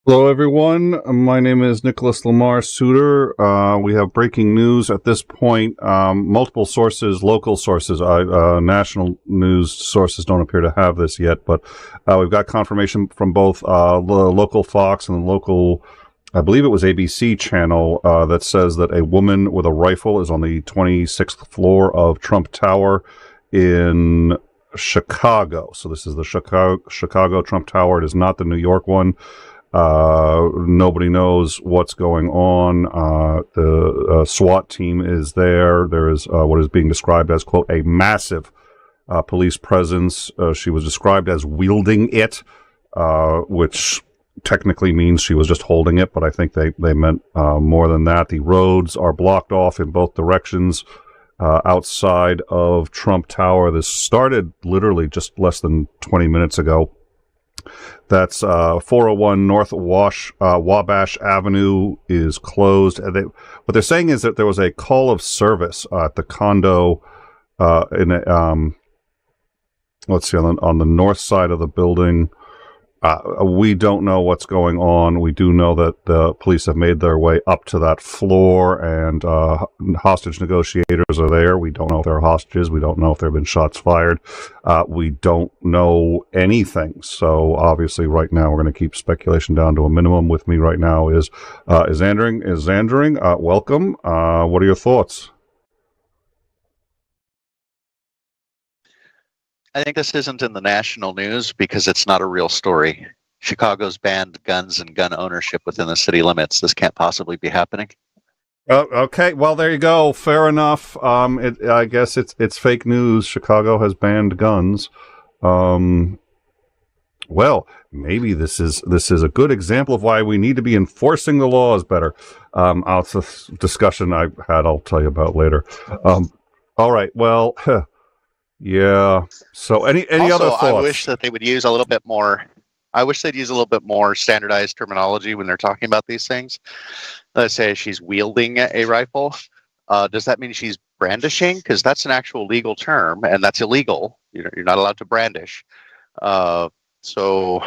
Hello, everyone. My name is Nicholas Lamar Suter. We have breaking news at this point. Multiple sources, local sources, national news sources don't appear to have this yet, but we've got confirmation from both the local Fox and the local, I believe it was ABC channel, that says that a woman with a rifle is on the 26th floor of Trump Tower in Chicago. So this is the Chicago Trump Tower. It is not the New York one. Nobody knows what's going on. The SWAT team is there. There is what is being described as, quote, a massive police presence. She was described as wielding it, which technically means she was just holding it, but I think they meant more than that. The roads are blocked off in both directions outside of Trump Tower. This started literally just less than 20 minutes ago. That's 401 North Wabash Avenue is closed. And what they're saying is that there was a call of service at the condo let's see, on the north side of the building. We don't know what's going on. We do know that the police have made their way up to that floor, and hostage negotiators are there. We don't know if they're hostages. We don't know if there have been shots fired. We don't know anything. So obviously right now we're going to keep speculation down to a minimum. With me right now is Zandring. Welcome. What are your thoughts? I think this isn't in the national news because it's not a real story. Chicago's banned guns and gun ownership within the city limits. This can't possibly be happening. Okay, well, there you go. Fair enough. I guess it's fake news. Chicago has banned guns. Well, maybe this is a good example of why we need to be enforcing the laws better. It's a discussion I had. I'll tell you about later. All right. Well. Yeah. So any also, other thoughts? I wish that they would use a little bit more. I wish they'd use a little bit more standardized terminology when they're talking about these things. Let's say she's wielding a rifle. Does that mean she's brandishing? Because that's an actual legal term, and that's illegal. You're not allowed to brandish. So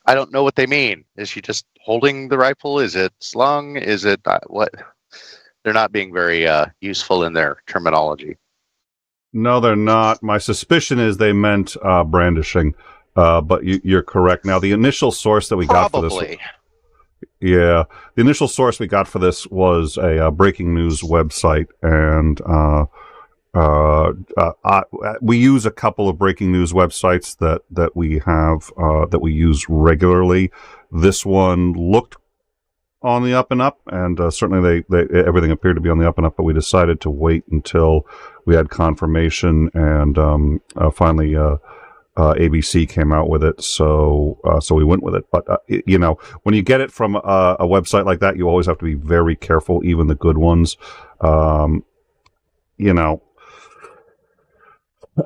I don't know what they mean. Is she just holding the rifle? Is it slung? Is it what? They're not being very useful in their terminology. No, they're not. My suspicion is they meant brandishing, but you're correct. Now, the initial source that we got for this, the initial source we got for this was a breaking news website, and we use a couple of breaking news websites that we have that we use regularly. This one looked on the up and up, and certainly they everything appeared to be on the up and up, but we decided to wait until we had confirmation, and finally ABC came out with it, so we went with it. But when you get it from a website like that, you always have to be very careful, even the good ones.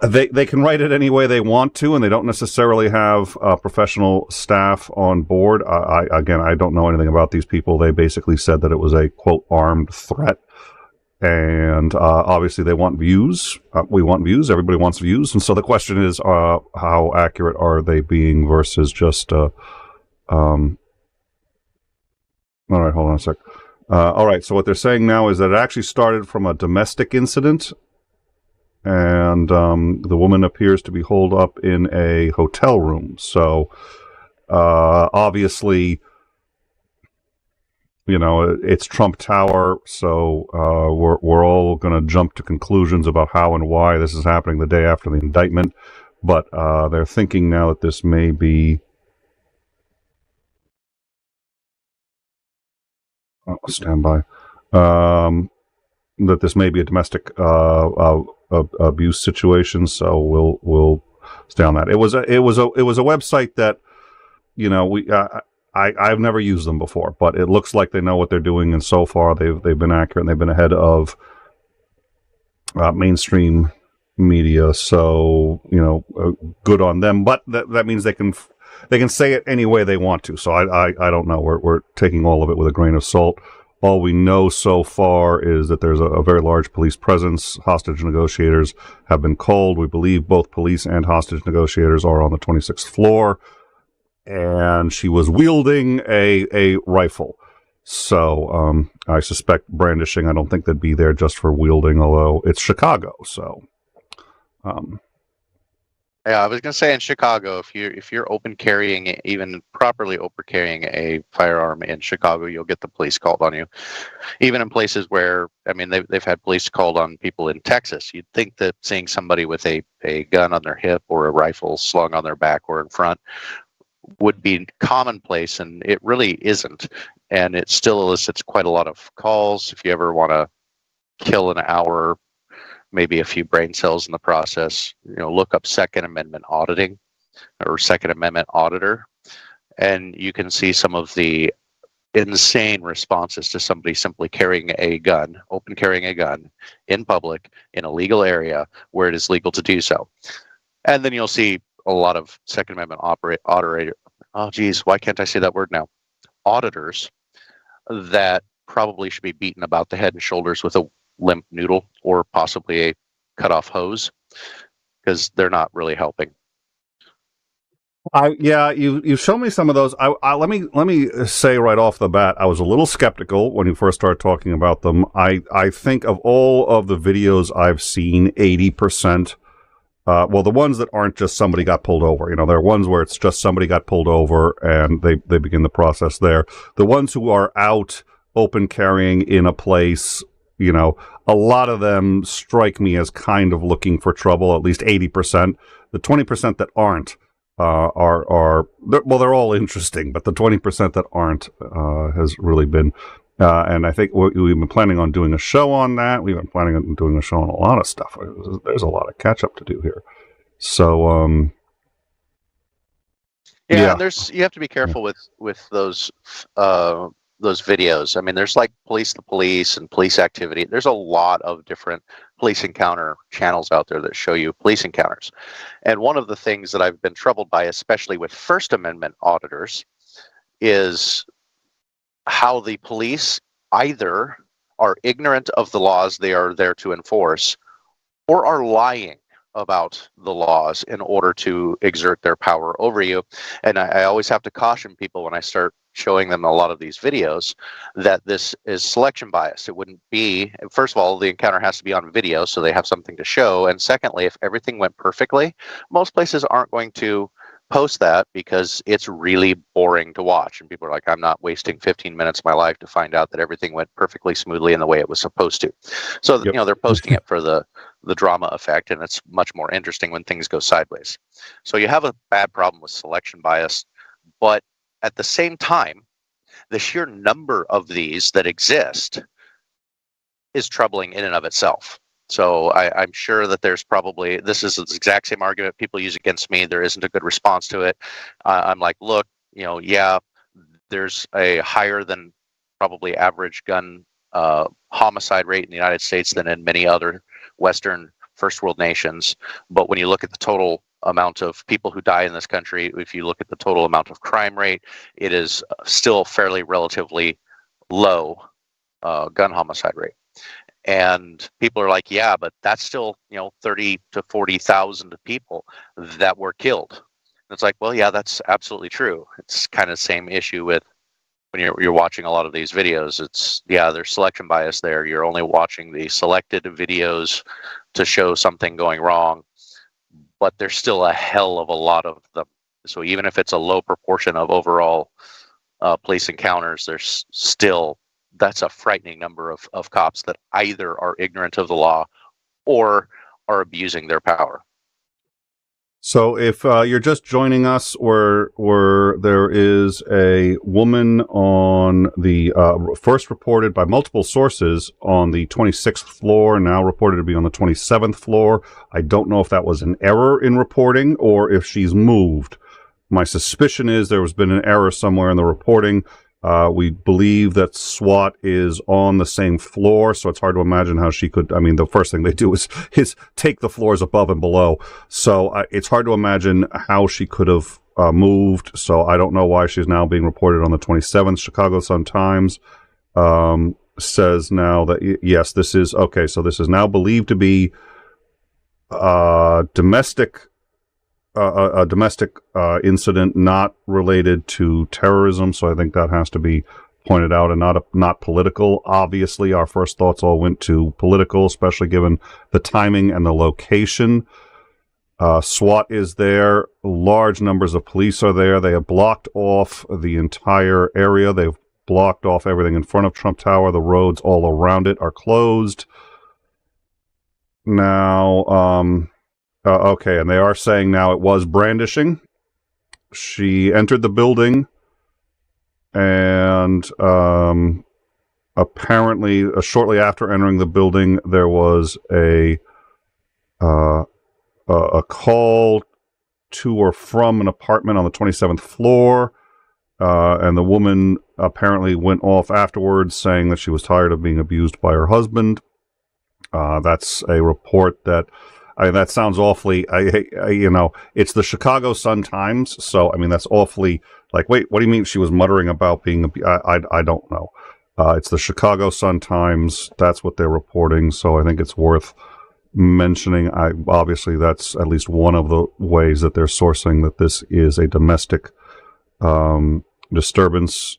They can write it any way they want to, and they don't necessarily have professional staff on board. I don't know anything about these people. They basically said that it was a, quote, armed threat. And obviously they want views. We want views. Everybody wants views. And so the question is, how accurate are they being versus just... All right, hold on a sec. All right, so what they're saying now is that it actually started from a domestic incident, and the woman appears to be holed up in a hotel room. So obviously... it's Trump Tower, so we're all going to jump to conclusions about how and why this is happening the day after the indictment. But they're thinking now that this may be... stand by. That this may be a domestic abuse situation, so we'll stay on that. It was a website that, I've never used them before, but it looks like they know what they're doing, and so far they've been accurate, and they've been ahead of mainstream media. So good on them. But that means they can say it any way they want to. So I don't know. We're taking all of it with a grain of salt. All we know so far is that there's a very large police presence. Hostage negotiators have been called. We believe both police and hostage negotiators are on the 26th floor. and she was wielding a rifle. So I suspect brandishing. I don't think they'd be there just for wielding, although it's Chicago. So, yeah, I was gonna say in Chicago, if you're open carrying, even properly open carrying a firearm in Chicago, you'll get the police called on you. Even in places where, I mean, they've had police called on people in Texas. You'd think that seeing somebody with a gun on their hip or a rifle slung on their back or in front would be commonplace, and it really isn't. And it still elicits quite a lot of calls. If you ever want to kill an hour, maybe a few brain cells in the process, look up Second Amendment auditing or Second Amendment auditor, and you can see some of the insane responses to somebody simply carrying a gun, open carrying a gun in public in a legal area where it is legal to do so. And then you'll see a lot of Second Amendment why can't I say that word now? Auditors that probably should be beaten about the head and shoulders with a limp noodle or possibly a cut off hose, because they're not really helping. You show me some of those. Let me say right off the bat, I was a little skeptical when you first started talking about them. I think of all of the videos I've seen, 80%. Well, the ones that aren't just somebody got pulled over, there are ones where it's just somebody got pulled over and they begin the process there. The ones who are out open carrying in a place, a lot of them strike me as kind of looking for trouble, at least 80%. The 20% that aren't they're all interesting, but the 20% that aren't has really been, and I think we've been planning on doing a show on that. We've been planning on doing a show on a lot of stuff. There's a lot of catch up to do here. So, yeah. And you have to be careful with those videos. I mean, there's like Police the Police and police activity. There's a lot of different police encounter channels out there that show you police encounters. And one of the things that I've been troubled by, especially with First Amendment auditors, is how the police either are ignorant of the laws they are there to enforce or are lying about the laws in order to exert their power over you. And I always have to caution people when I start showing them a lot of these videos that this is selection bias. It wouldn't be, first of all, the encounter has to be on video so they have something to show. And secondly, if everything went perfectly, most places aren't going to post that because it's really boring to watch. And people are like, I'm not wasting 15 minutes of my life to find out that everything went perfectly smoothly in the way it was supposed to. So, Yep. They're posting it for the drama effect, and it's much more interesting when things go sideways. So you have a bad problem with selection bias, but at the same time, the sheer number of these that exist is troubling in and of itself. So I'm sure that there's probably, this is the exact same argument people use against me. There isn't a good response to it. I'm like, look, there's a higher than probably average gun homicide rate in the United States than in many other Western first world nations. But when you look at the total amount of people who die in this country, if you look at the total amount of crime rate, it is still fairly relatively low gun homicide rate. And people are like, yeah, but that's still 30 to 40,000 people that were killed. And it's like, well, yeah, that's absolutely true. It's kind of the same issue with when you're watching a lot of these videos. It's, yeah, there's selection bias there. You're only watching the selected videos to show something going wrong, but there's still a hell of a lot of them. So even if it's a low proportion of overall police encounters, there's still, that's a frightening number of cops that either are ignorant of the law or are abusing their power. So if you're just joining us, where there is a woman on the first reported by multiple sources on the 26th floor, now reported to be on the 27th floor. I don't know if that was an error in reporting or if she's moved. My suspicion is there has been an error somewhere in the reporting. We believe that SWAT is on the same floor, so it's hard to imagine how she could. I mean, the first thing they do is take the floors above and below. So it's hard to imagine how she could have moved. So I don't know why she's now being reported on the 27th. Chicago Sun-Times says now that, yes, this is, okay, so this is now believed to be domestic a domestic incident, not related to terrorism. So I think that has to be pointed out, and not political. Obviously, our first thoughts all went to political, especially given the timing and the location. SWAT is there. Large numbers of police are there. They have blocked off the entire area. They've blocked off everything in front of Trump Tower. The roads all around it are closed. Now, okay, and they are saying now it was brandishing. She entered the building, and apparently, shortly after entering the building, there was a call to or from an apartment on the 27th floor, and the woman apparently went off afterwards saying that she was tired of being abused by her husband. That's a report that, that sounds awfully, it's the Chicago Sun-Times, so, that's awfully, like, wait, what do you mean she was muttering about being, I don't know. It's the Chicago Sun-Times, that's what they're reporting, so I think it's worth mentioning. Obviously, that's at least one of the ways that they're sourcing that this is a domestic disturbance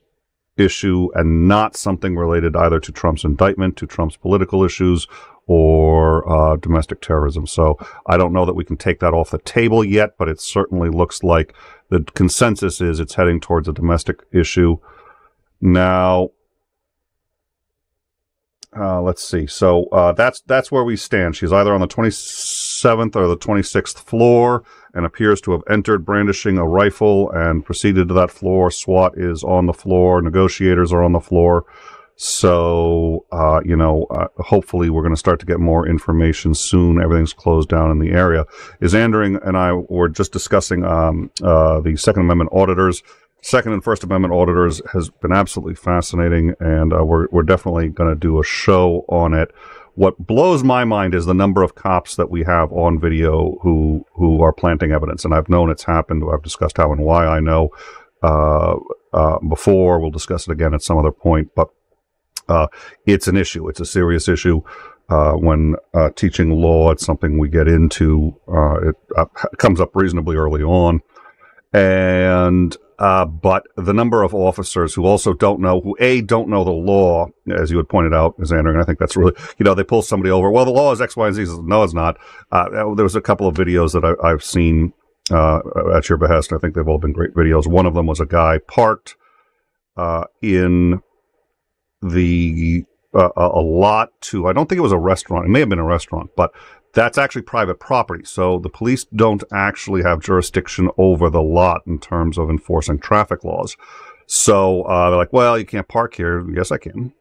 issue and not something related either to Trump's indictment, to Trump's political issues, or domestic terrorism. So I don't know that we can take that off the table yet, but it certainly looks like the consensus is it's heading towards a domestic issue. Now, let's see. So that's where we stand. She's either on the 27th or the 26th floor and appears to have entered brandishing a rifle and proceeded to that floor. SWAT is on the floor. Negotiators are on the floor. So, hopefully we're going to start to get more information soon. Everything's closed down in the area. Andring and I were just discussing the Second Amendment auditors. Second and First Amendment auditors has been absolutely fascinating, and we're definitely going to do a show on it. What blows my mind is the number of cops that we have on video who are planting evidence, and I've known it's happened. I've discussed how and why I know before. We'll discuss it again at some other point, but it's an issue. It's a serious issue. When teaching law, it's something we get into. It comes up reasonably early on, and but the number of officers who also don't know the law, as you had pointed out, Xander, and I think that's really, they pull somebody over. Well, the law is X, Y, and Z. No, it's not. There was a couple of videos that I've seen at your behest. I think they've all been great videos. One of them was a guy parked in the a lot to, I don't think it was a restaurant. It may have been a restaurant, but that's actually private property. So the police don't actually have jurisdiction over the lot in terms of enforcing traffic laws. So they're like, well, you can't park here. Yes, I can.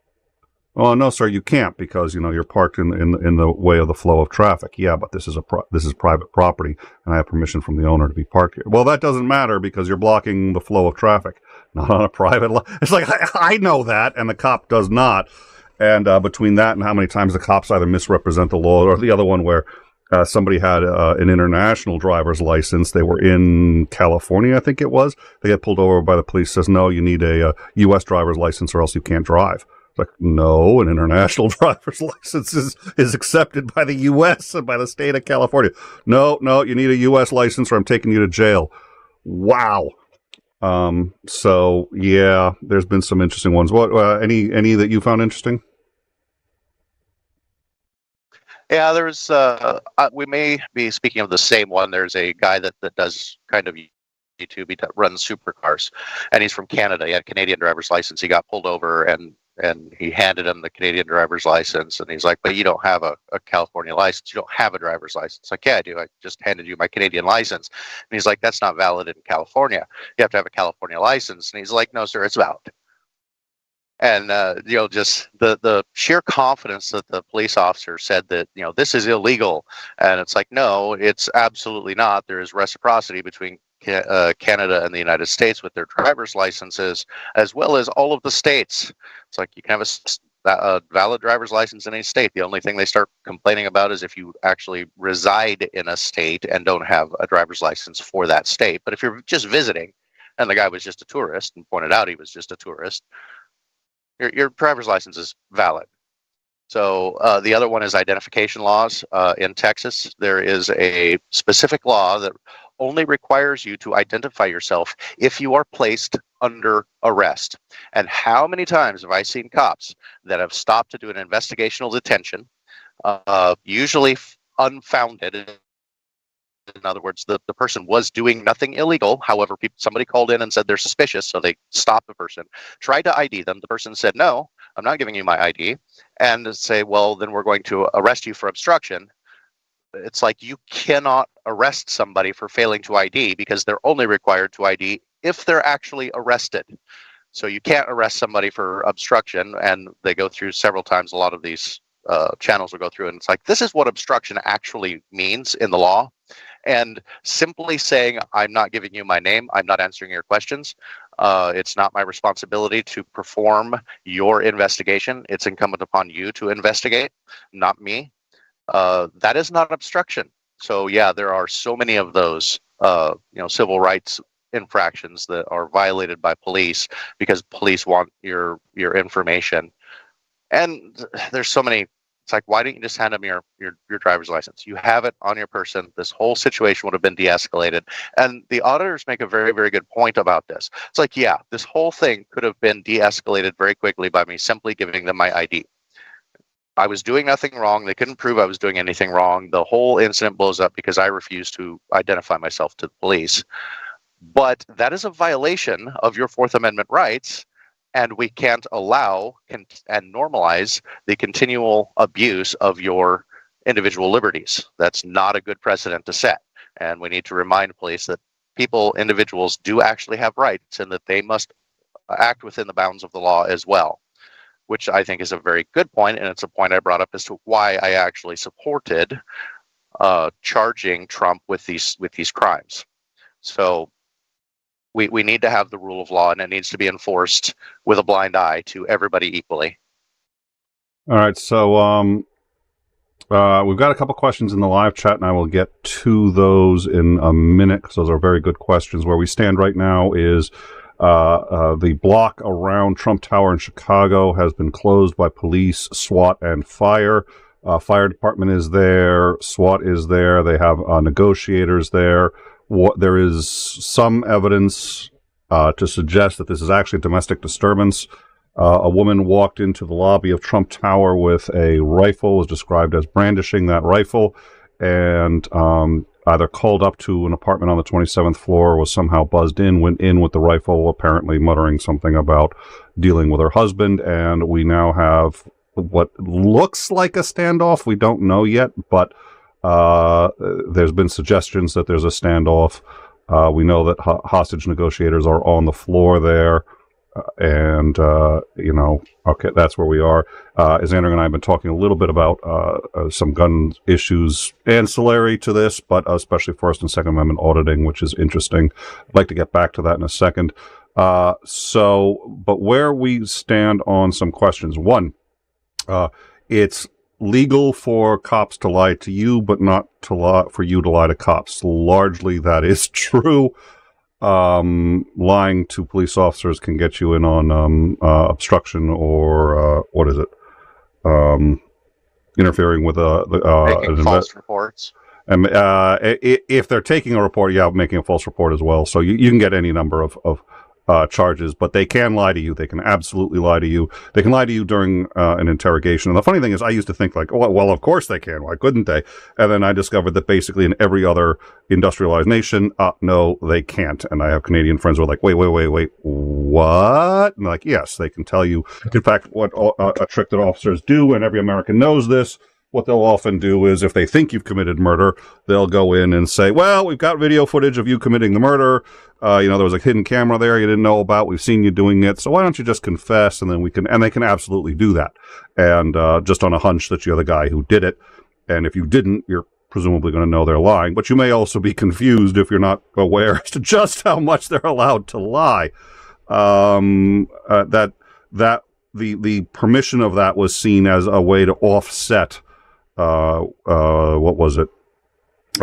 Oh, no, sir, you can't because, you're parked in the way of the flow of traffic. Yeah, but this is private property, and I have permission from the owner to be parked here. Well, that doesn't matter because you're blocking the flow of traffic, not on a private lot. It's like, I know that, and the cop does not. And between that and how many times the cops either misrepresent the law, or the other one where somebody had an international driver's license. They were in California, I think it was. They get pulled over by the police, says, no, you need a U.S. driver's license or else you can't drive. It's like, no, an international driver's license is accepted by the U.S. and by the state of California. No, you need a U.S. license or I'm taking you to jail. Wow. So, yeah, there's been some interesting ones. What any that you found interesting? Yeah, there's, we may be speaking of the same one. There's a guy that does kind of YouTube. He runs supercars, and he's from Canada. He had a Canadian driver's license. He got pulled over, and he handed him the Canadian driver's license, and he's like, but you don't have a California license. You don't have a driver's license. Like, yeah, I do. I just handed you my Canadian license. And he's like, that's not valid in California. You have to have a California license. And he's like, no, sir, it's valid. And, just the sheer confidence that the police officer said that, this is illegal. And it's like, no, it's absolutely not. There is reciprocity between Canada and the United States with their driver's licenses, as well as all of the states. It's like you can have a valid driver's license in any state. The only thing they start complaining about is if you actually reside in a state and don't have a driver's license for that state. But if you're just visiting, and the guy was just a tourist and pointed out he was just a tourist, your driver's license is valid. So the other one is identification laws in Texas. There is a specific law that only requires you to identify yourself if you are placed under arrest. And how many times have I seen cops that have stopped to do an investigational detention, usually unfounded? In other words, the person was doing nothing illegal. However, somebody called in and said they're suspicious, so they stopped the person, tried to ID them. The person said, no, I'm not giving you my ID. And say, well, then we're going to arrest you for obstruction. It's like you cannot arrest somebody for failing to ID because they're only required to ID if they're actually arrested. So you can't arrest somebody for obstruction, and they go through several times. A lot of these channels will go through, and it's like, this is what obstruction actually means in the law. And simply saying, I'm not giving you my name, I'm not answering your questions, it's not my responsibility to perform your investigation. It's incumbent upon you to investigate, not me. That is not obstruction. So yeah, there are so many of those civil rights infractions that are violated by police because police want your information. And there's so many. It's like, why didn't you just hand them your driver's license? You have it on your person. This whole situation would have been de-escalated. And the auditors make a very, very good point about this. It's like, yeah, this whole thing could have been de-escalated very quickly by me simply giving them my ID. I was doing nothing wrong. They couldn't prove I was doing anything wrong. The whole incident blows up because I refused to identify myself to the police. But that is a violation of your Fourth Amendment rights. And we can't allow and normalize the continual abuse of your individual liberties. That's not a good precedent to set. And we need to remind police that individuals do actually have rights and that they must act within the bounds of the law as well, which I think is a very good point. And it's a point I brought up as to why I actually supported charging Trump with these crimes. So we need to have the rule of law, and it needs to be enforced with a blind eye to everybody equally. All right, so we've got a couple questions in the live chat, and I will get to those in a minute because those are very good questions. Where we stand right now is the block around Trump Tower in Chicago has been closed by police, SWAT, and fire. Fire department is there, SWAT is there, they have negotiators there. There is some evidence to suggest that this is actually a domestic disturbance. A woman walked into the lobby of Trump Tower with a rifle, was described as brandishing that rifle, and either called up to an apartment on the 27th floor, was somehow buzzed in, went in with the rifle, apparently muttering something about dealing with her husband, and we now have what looks like a standoff. We don't know yet, but there's been suggestions that there's a standoff. We know that hostage negotiators are on the floor there, and okay, that's where we are. Xander and I have been talking a little bit about some gun issues ancillary to this, but especially First and Second Amendment auditing, which is interesting. I'd like to get back to that in a second. But where we stand on some questions. One, it's legal for cops to lie to you, but not for you to lie to cops. Largely, that is true. Lying to police officers can get you in on obstruction or interfering with making false reports. And if they're taking a report, making a false report as well. So you can get any number of charges, but they can lie to you. They can absolutely lie to you. They can lie to you during an interrogation. And the funny thing is, I used to think like, oh, well, of course they can. Why couldn't they? And then I discovered that basically in every other industrialized nation, no, they can't. And I have Canadian friends who are like, wait, what? And like, yes, they can tell you. In fact, what a trick that officers do, and every American knows this, what they'll often do is if they think you've committed murder, they'll go in and say, well, we've got video footage of you committing the murder. There was a hidden camera there you didn't know about. We've seen you doing it. So why don't you just confess? And then and they can absolutely do that. And just on a hunch that you're the guy who did it. And if you didn't, you're presumably going to know they're lying. But you may also be confused if you're not aware as to just how much they're allowed to lie. The permission of that was seen as a way to offset what was it?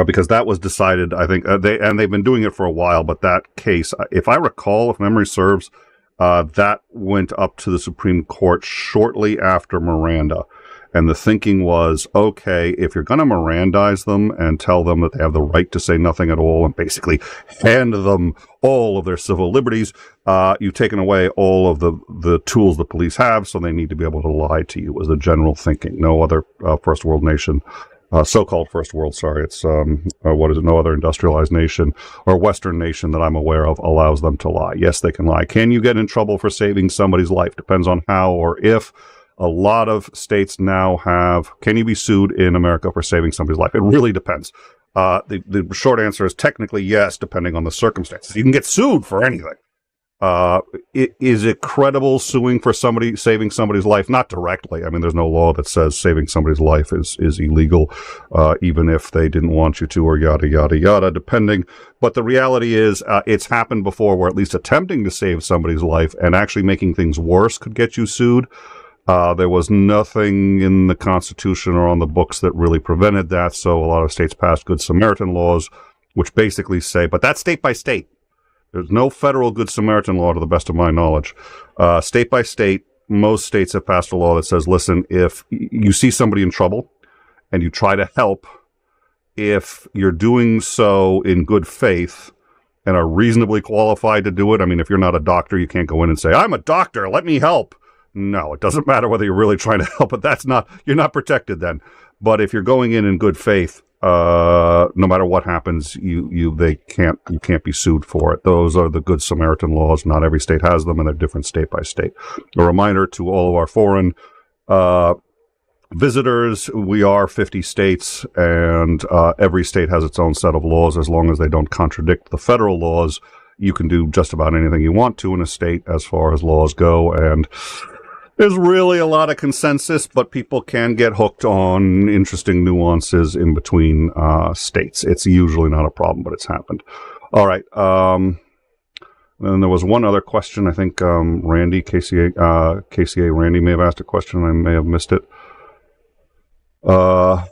Because that was decided, I think, they've been doing it for a while, but that case, if I recall, if memory serves, that went up to the Supreme Court shortly after Miranda. And the thinking was, okay, if you're going to Mirandize them and tell them that they have the right to say nothing at all and basically hand them all of their civil liberties, you've taken away all of the tools the police have, so they need to be able to lie to you, was the general thinking. No other first world nation, so-called first world, sorry, it's, no other industrialized nation or Western nation that I'm aware of allows them to lie. Yes, they can lie. Can you get in trouble for saving somebody's life? Depends on how or if. A lot of states now have, can you be sued in America for saving somebody's life? It really depends. The short answer is technically yes, depending on the circumstances. You can get sued for anything. Is it credible suing for saving somebody's life? Not directly. I mean, there's no law that says saving somebody's life is illegal, even if they didn't want you to, or yada, yada, yada, depending. But the reality is, it's happened before where at least attempting to save somebody's life and actually making things worse could get you sued. There was nothing in the Constitution or on the books that really prevented that, so a lot of states passed Good Samaritan laws, which basically say, but that's state by state. There's no federal Good Samaritan law to the best of my knowledge. State by state, most states have passed a law that says, listen, if you see somebody in trouble and you try to help, if you're doing so in good faith and are reasonably qualified to do it, I mean, if you're not a doctor, you can't go in and say, I'm a doctor, let me help. No, it doesn't matter whether you're really trying to help, but you're not protected then. But if you're going in good faith, no matter what happens, you can't be sued for it. Those are the Good Samaritan laws. Not every state has them, and they're different state by state. A reminder to all of our foreign visitors, we are 50 states, and every state has its own set of laws. As long as they don't contradict the federal laws, you can do just about anything you want to in a state as far as laws go, and there's really a lot of consensus, but people can get hooked on interesting nuances in between states. It's usually not a problem, but it's happened. All right. And there was one other question. I think Randy, KCA Randy may have asked a question. I may have missed it. Let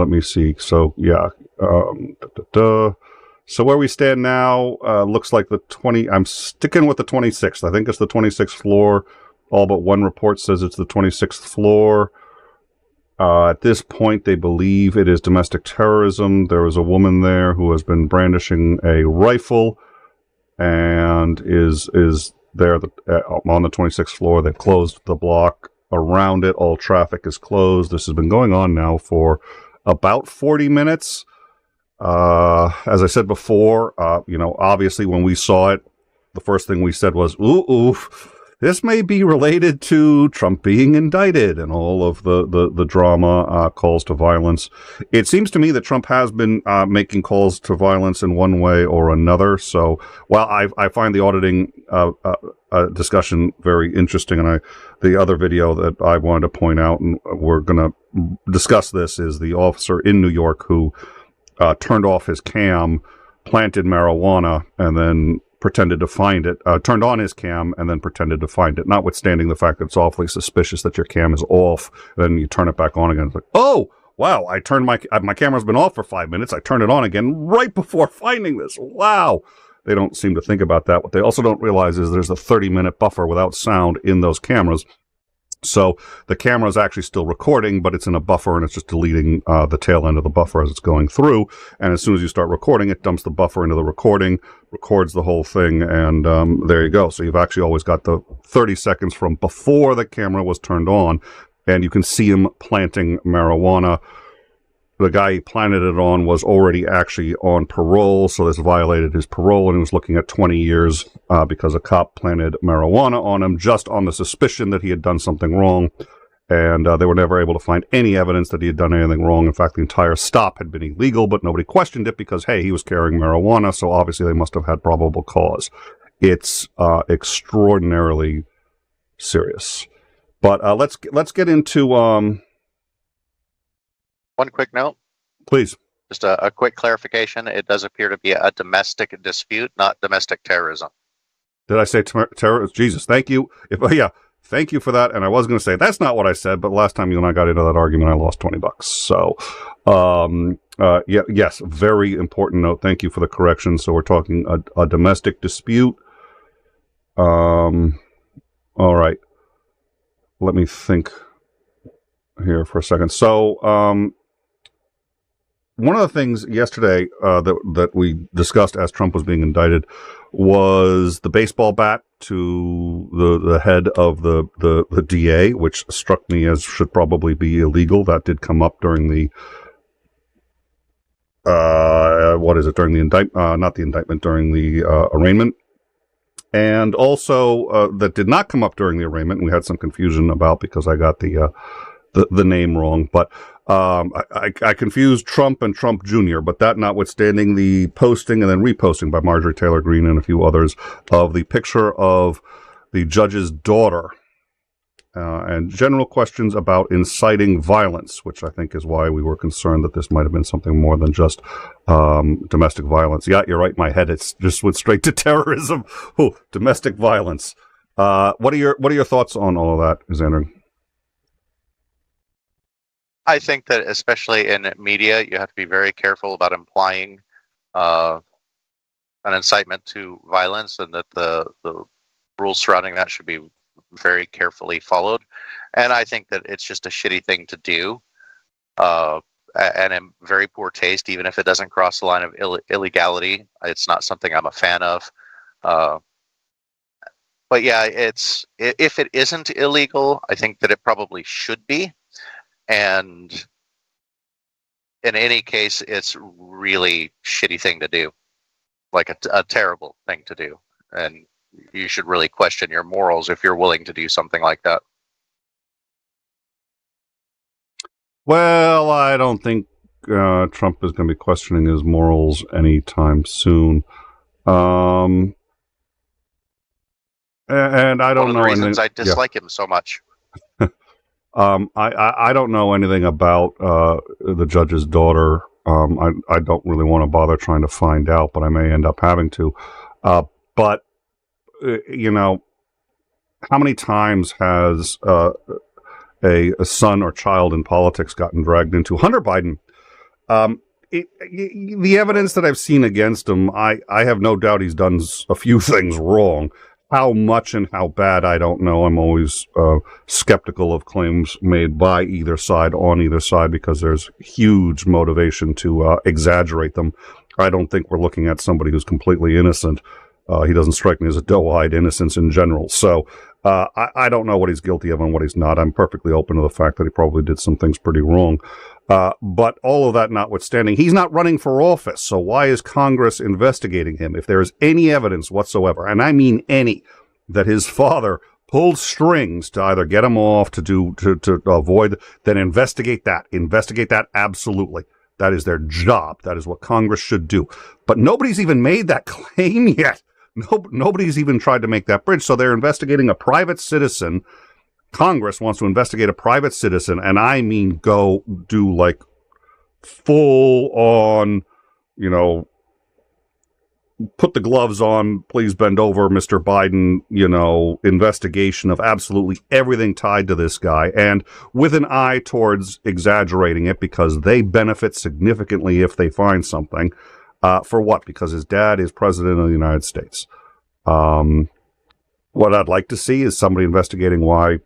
me see. So, yeah. So where we stand now, looks like I'm sticking with the 26th. I think it's the 26th floor. All but one report says it's the 26th floor. At this point, they believe it is domestic terrorism. There is a woman there who has been brandishing a rifle and is there on the 26th floor. They've closed the block around it. All traffic is closed. This has been going on now for about 40 minutes. As I said before, obviously when we saw it, the first thing we said was, ooh, this may be related to Trump being indicted and all of the drama, calls to violence. It seems to me that Trump has been making calls to violence in one way or another. So while I find the auditing discussion very interesting, and the other video that I wanted to point out, and we're going to discuss this, is the officer in New York who turned off his cam, planted marijuana, and then pretended to find it, turned on his cam and then pretended to find it, notwithstanding the fact that it's awfully suspicious that your cam is off. Then you turn it back on again. It's like, oh, wow, I turned my camera's been off for 5 minutes. I turned it on again right before finding this. Wow. They don't seem to think about that. What they also don't realize is there's a 30-minute buffer without sound in those cameras. So the camera is actually still recording, but it's in a buffer and it's just deleting the tail end of the buffer as it's going through. And as soon as you start recording, it dumps the buffer into the recording, records the whole thing, and there you go. So you've actually always got the 30 seconds from before the camera was turned on, and you can see him planting marijuana. The guy he planted it on was already actually on parole, so this violated his parole, and he was looking at 20 years because a cop planted marijuana on him just on the suspicion that he had done something wrong, and they were never able to find any evidence that he had done anything wrong. In fact, the entire stop had been illegal, but nobody questioned it because, hey, he was carrying marijuana, so obviously they must have had probable cause. It's extraordinarily serious. But let's get into... One quick note. Please. Just a quick clarification. It does appear to be a domestic dispute, not domestic terrorism. Did I say terrorism? Jesus, thank you. Thank you for that. And I was going to say, that's not what I said, but last time you and I got into that argument, I lost $20. So, yes, very important note. Thank you for the correction. So we're talking a domestic dispute. All right. Let me think here for a second. So, one of the things yesterday that we discussed as Trump was being indicted was the baseball bat to the head of the DA, which struck me as should probably be illegal. That did come up during the during the indictment, not the indictment, during the arraignment. And also, that did not come up during the arraignment. We had some confusion about because I got the name wrong, but I confused Trump and Trump Jr., but that notwithstanding, the posting and then reposting by Marjorie Taylor Greene and a few others of the picture of the judge's daughter and general questions about inciting violence, which I think is why we were concerned that this might have been something more than just domestic violence. Yeah, you're right. My head, it's just went straight to terrorism. Ooh, domestic violence. What are your thoughts on all of that, Xander? I think that especially in media, you have to be very careful about implying an incitement to violence, and that the rules surrounding that should be very carefully followed. And I think that it's just a shitty thing to do, and in very poor taste, even if it doesn't cross the line of illegality. It's not something I'm a fan of. But yeah, if it isn't illegal, I think that it probably should be. And in any case, it's really shitty thing to do, like a terrible thing to do. And you should really question your morals if you're willing to do something like that. Well, I don't think Trump is going to be questioning his morals anytime soon. And I don't know. One of the reasons I dislike him so much. I don't know anything about the judge's daughter. I don't really want to bother trying to find out, but I may end up having to. But you know, how many times has a son or child in politics gotten dragged into Hunter Biden? The evidence that I've seen against him, I have no doubt he's done a few things wrong. How much and how bad, I don't know. I'm always skeptical of claims made by either side, on either side, because there's huge motivation to exaggerate them. I don't think we're looking at somebody who's completely innocent. He doesn't strike me as a doe-eyed innocence in general. So I don't know what he's guilty of and what he's not. I'm perfectly open to the fact that he probably did some things pretty wrong. But all of that notwithstanding, he's not running for office. So why is Congress investigating him? If there is any evidence whatsoever, and I mean any, that his father pulled strings to either get him off, to avoid, then investigate that. Investigate that, absolutely. That is their job. That is what Congress should do. But nobody's even made that claim yet. Nobody's even tried to make that bridge. So they're investigating a private citizen. Congress wants to investigate a private citizen, and I mean go do like full on, put the gloves on, please bend over, Mr. Biden, investigation of absolutely everything tied to this guy, and with an eye towards exaggerating it because they benefit significantly if they find something. For what? Because his dad is president of the United States. What I'd like to see is somebody investigating why,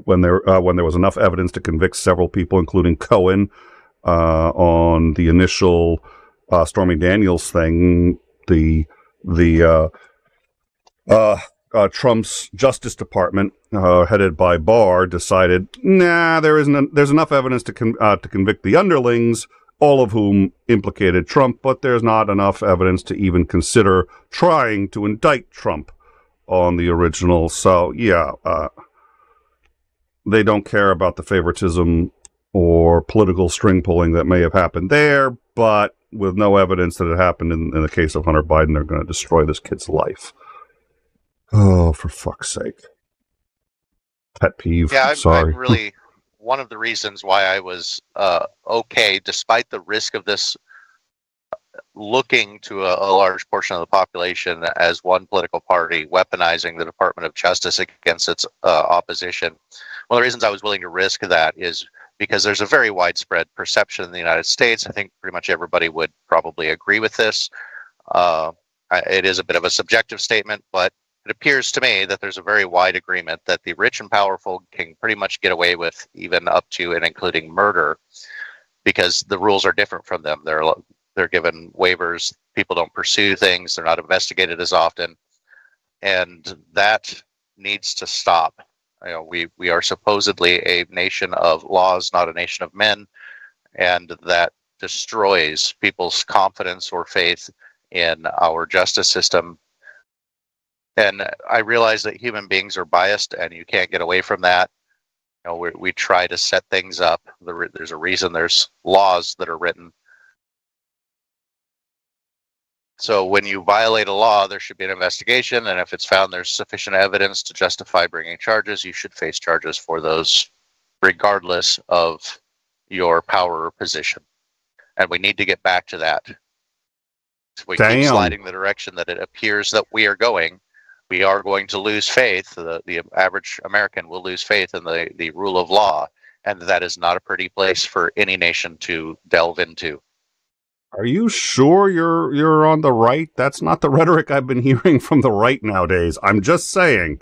when there was enough evidence to convict several people, including Cohen, on the initial Stormy Daniels thing, the Trump's Justice Department, headed by Barr, decided, there's enough evidence to convict the underlings, all of whom implicated Trump, but there's not enough evidence to even consider trying to indict Trump on the original. So, they don't care about the favoritism or political string pulling that may have happened there, but with no evidence that it happened in the case of Hunter Biden, they're going to destroy this kid's life. Oh, for fuck's sake. Pet peeve. Yeah, Sorry. I'm really... One of the reasons why I was okay, despite the risk of this looking to a large portion of the population as one political party weaponizing the Department of Justice against its opposition. One of the reasons I was willing to risk that is because there's a very widespread perception in the United States. I think pretty much everybody would probably agree with this. It is a bit of a subjective statement, but it appears to me that there's a very wide agreement that the rich and powerful can pretty much get away with even up to and including murder, because the rules are different from them. They're given waivers. People don't pursue things. They're not investigated as often, and that needs to stop. We are supposedly a nation of laws, not a nation of men, and that destroys people's confidence or faith in our justice system. And I realize that human beings are biased, and you can't get away from that. We try to set things up. There's a reason there's laws that are written. So when you violate a law, there should be an investigation, and if it's found there's sufficient evidence to justify bringing charges, you should face charges for those, regardless of your power or position. And we need to get back to that. If we keep sliding the direction that it appears that we are going, we are going to lose faith. The average American will lose faith in the rule of law, and that is not a pretty place for any nation to delve into. Are you sure you're on the right? That's not the rhetoric I've been hearing from the right nowadays. I'm just saying.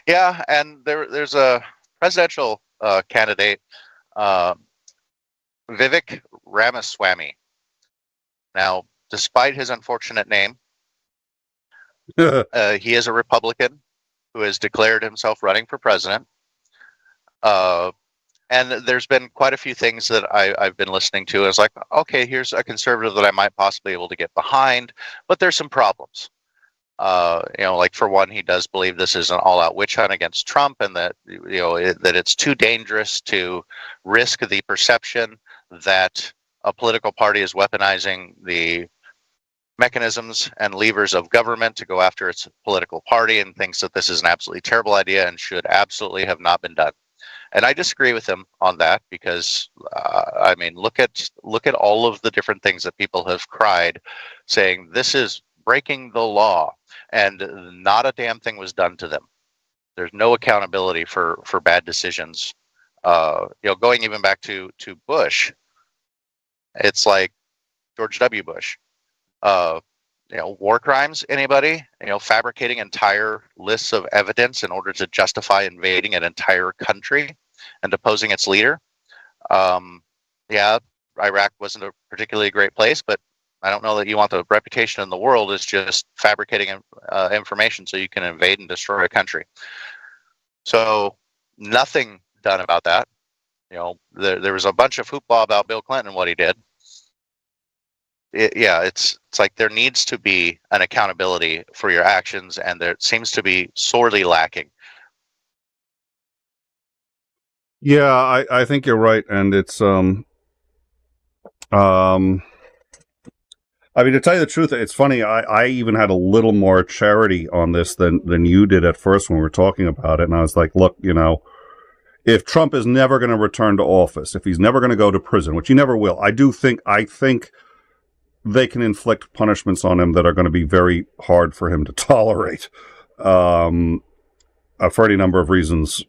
Yeah, and there's a presidential candidate, 𝐍𝐢𝐜𝐜𝐿 Ramaswamy. Now, despite his unfortunate name, he is a Republican who has declared himself running for president. And there's been quite a few things that I've been listening to. It's like, okay, here's a conservative that I might possibly be able to get behind, but there's some problems. Like for one, he does believe this is an all-out witch hunt against Trump, and that that it's too dangerous to risk the perception that a political party is weaponizing the mechanisms and levers of government to go after its political party, and thinks that this is an absolutely terrible idea and should absolutely have not been done. And I disagree with him on that, because look at all of the different things that people have cried, saying this is breaking the law, and not a damn thing was done to them. There's no accountability for bad decisions. Going even back to Bush, it's like George W. Bush. War crimes, anybody? Fabricating entire lists of evidence in order to justify invading an entire country and deposing its leader. Iraq wasn't a particularly great place, but I don't know that you want the reputation in the world as just fabricating information so you can invade and destroy a country. So nothing done about that. There was a bunch of hoopla about Bill Clinton and what he did. It's like there needs to be an accountability for your actions, and there seems to be sorely lacking. Yeah, I think you're right, and it's to tell you the truth, it's funny. I even had a little more charity on this than you did at first when we were talking about it, and I was like, look, if Trump is never going to return to office, if he's never going to go to prison, which he never will, I think they can inflict punishments on him that are going to be very hard for him to tolerate, for any number of reasons.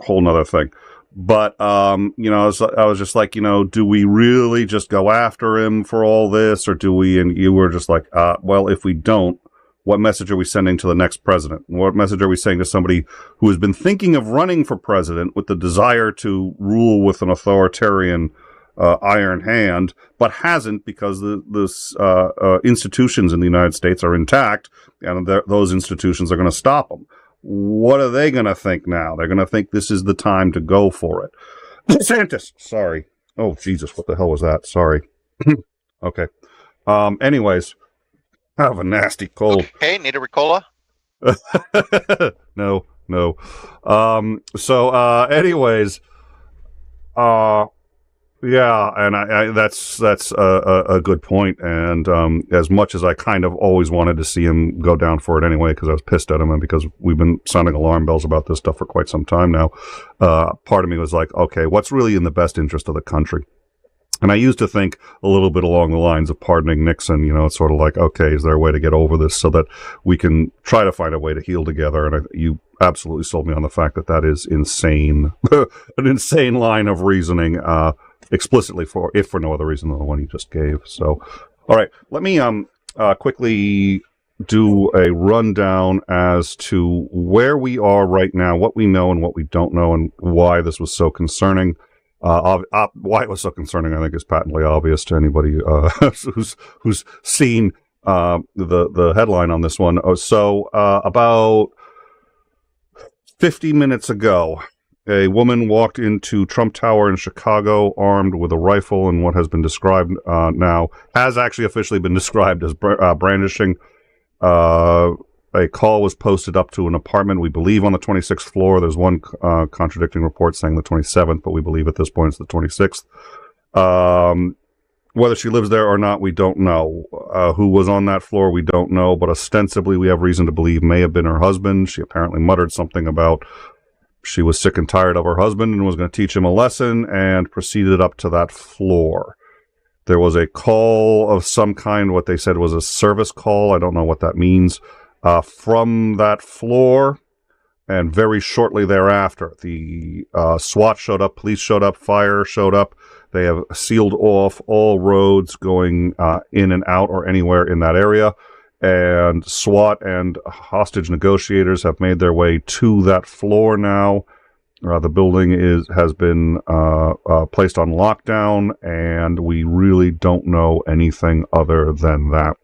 Whole nother thing. But, I was just like, do we really just go after him for all this, or do we? And you were just like, well, if we don't, what message are we sending to the next president? What message are we saying to somebody who has been thinking of running for president with the desire to rule with an authoritarian iron hand, but hasn't, because the institutions in the United States are intact, and those institutions are going to stop them? What are they going to think now? They're going to think this is the time to go for it. DeSantis, sorry. Oh, Jesus, what the hell was that? Sorry. Okay. Anyways, I have a nasty cold. Hey, need a Ricola? No. Anyways, yeah, and that's a good point. And as much as I kind of always wanted to see him go down for it anyway, because I was pissed at him, and because we've been sounding alarm bells about this stuff for quite some time now, part of me was like, okay, what's really in the best interest of the country? And I used to think a little bit along the lines of pardoning Nixon. It's sort of like, okay, is there a way to get over this so that we can try to find a way to heal together? And you absolutely sold me on the fact that is insane, an insane line of reasoning, explicitly if for no other reason than the one you just gave. So, all right, let me quickly do a rundown as to where we are right now, what we know and what we don't know, and why this was so concerning. Why it was so concerning, I think, is patently obvious to anybody who's seen the headline on this one. So about 50 minutes ago, a woman walked into Trump Tower in Chicago armed with a rifle and what has been described now, has actually officially been described as brandishing. A call was posted up to an apartment, we believe, on the 26th floor. There's one contradicting report saying the 27th, but we believe at this point it's the 26th. Whether she lives there or not, we don't know. Who was on that floor, we don't know, but ostensibly we have reason to believe may have been her husband. She apparently muttered something about she was sick and tired of her husband and was going to teach him a lesson, and proceeded up to that floor. There was a call of some kind, what they said was a service call. I don't know what that means. From that floor, and very shortly thereafter, the SWAT showed up, police showed up, fire showed up. They have sealed off all roads going in and out or anywhere in that area, and SWAT and hostage negotiators have made their way to that floor now. The building has been placed on lockdown, and we really don't know anything other than that.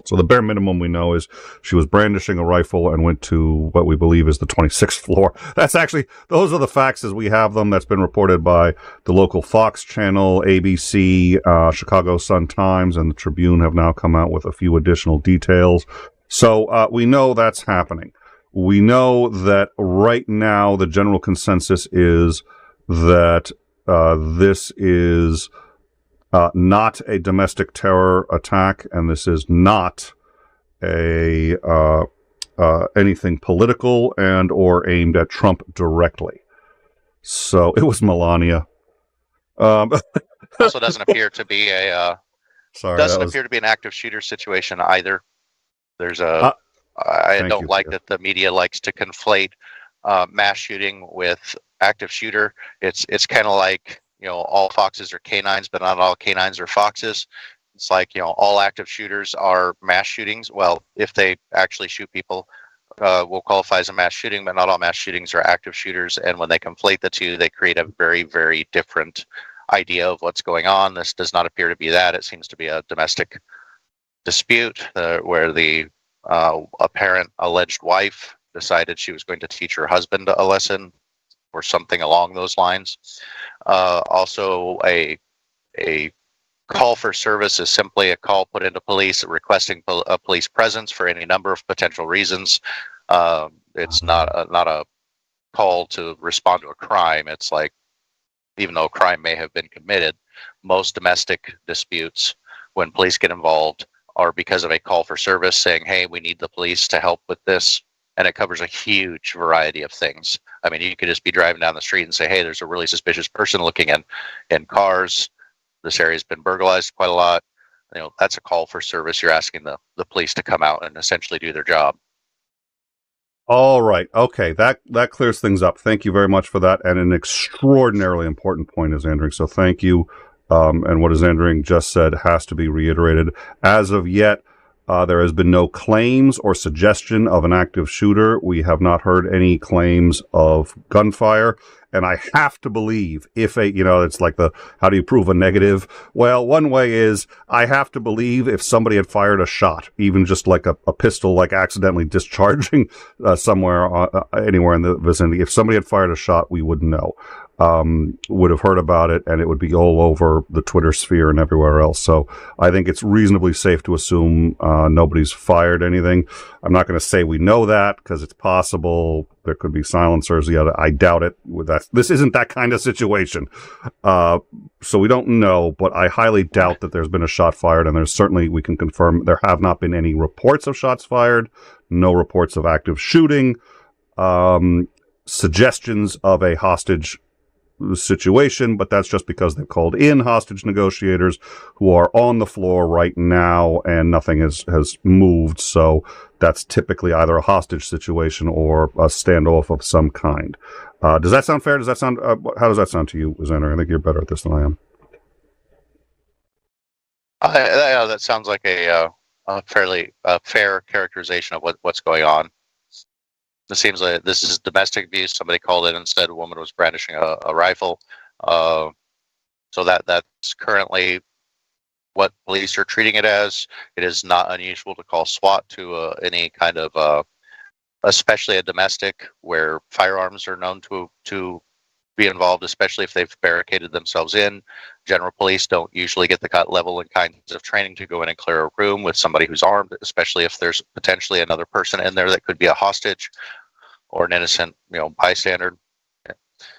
So the bare minimum we know is she was brandishing a rifle and went to what we believe is the 26th floor. That's actually, those are the facts as we have them. That's been reported by the local Fox channel, ABC, Chicago Sun-Times, and the Tribune have now come out with a few additional details. So we know that's happening. We know that right now the general consensus is that this is not a domestic terror attack, and this is not a anything political and or aimed at Trump directly. So it was Melania. Also, doesn't appear to be a appear to be an active shooter situation either. There's a I don't like that the media likes to conflate mass shooting with active shooter. It's kind of like, all foxes are canines, but not all canines are foxes. It's like, all active shooters are mass shootings. Well, if they actually shoot people, will qualify as a mass shooting, but not all mass shootings are active shooters. And when they conflate the two, they create a very, very different idea of what's going on. This does not appear to be that. It seems to be a domestic dispute where the apparent alleged wife decided she was going to teach her husband a lesson or something along those lines. Also, a call for service is simply a call put into police requesting a police presence for any number of potential reasons. It's not a call to respond to a crime. It's like, even though a crime may have been committed, most domestic disputes, when police get involved, are because of a call for service saying, hey, we need the police to help with this. And it covers a huge variety of things. I mean, you could just be driving down the street and say, hey, there's a really suspicious person looking in cars. This area's been burglarized quite a lot. That's a call for service. You're asking the police to come out and essentially do their job. All right. Okay. That clears things up. Thank you very much for that. And an extraordinarily important point is Andring. So thank you. And what is Andring just said has to be reiterated. As of yet, there has been no claims or suggestion of an active shooter. We have not heard any claims of gunfire. And I have to believe it's like how do you prove a negative? Well, one way is I have to believe if somebody had fired a shot, even just like a pistol, like accidentally discharging somewhere, anywhere in the vicinity. If somebody had fired a shot, we would know. Would have heard about it, and it would be all over the Twitter sphere and everywhere else. So I think it's reasonably safe to assume nobody's fired anything. I'm not going to say we know that because it's possible there could be silencers. Yeah, I doubt it. This isn't that kind of situation. So we don't know, but I highly doubt that there's been a shot fired, and there's certainly, we can confirm, there have not been any reports of shots fired, no reports of active shooting, suggestions of a hostage situation, but that's just because they've called in hostage negotiators who are on the floor right now, and nothing has moved. So that's typically either a hostage situation or a standoff of some kind. Does that sound fair? Does that sound? How does that sound to you, Xander? I think you're better at this than I am. Yeah, that sounds like a fairly fair characterization of what's going on. It seems like this is domestic abuse. Somebody called in and said a woman was brandishing a rifle. So that's currently what police are treating it as. It is not unusual to call SWAT to any kind of, especially a domestic where firearms are known to be involved, especially if they've barricaded themselves in. General police don't usually get the level and kinds of training to go in and clear a room with somebody who's armed, especially if there's potentially another person in there that could be a hostage or an innocent, bystander.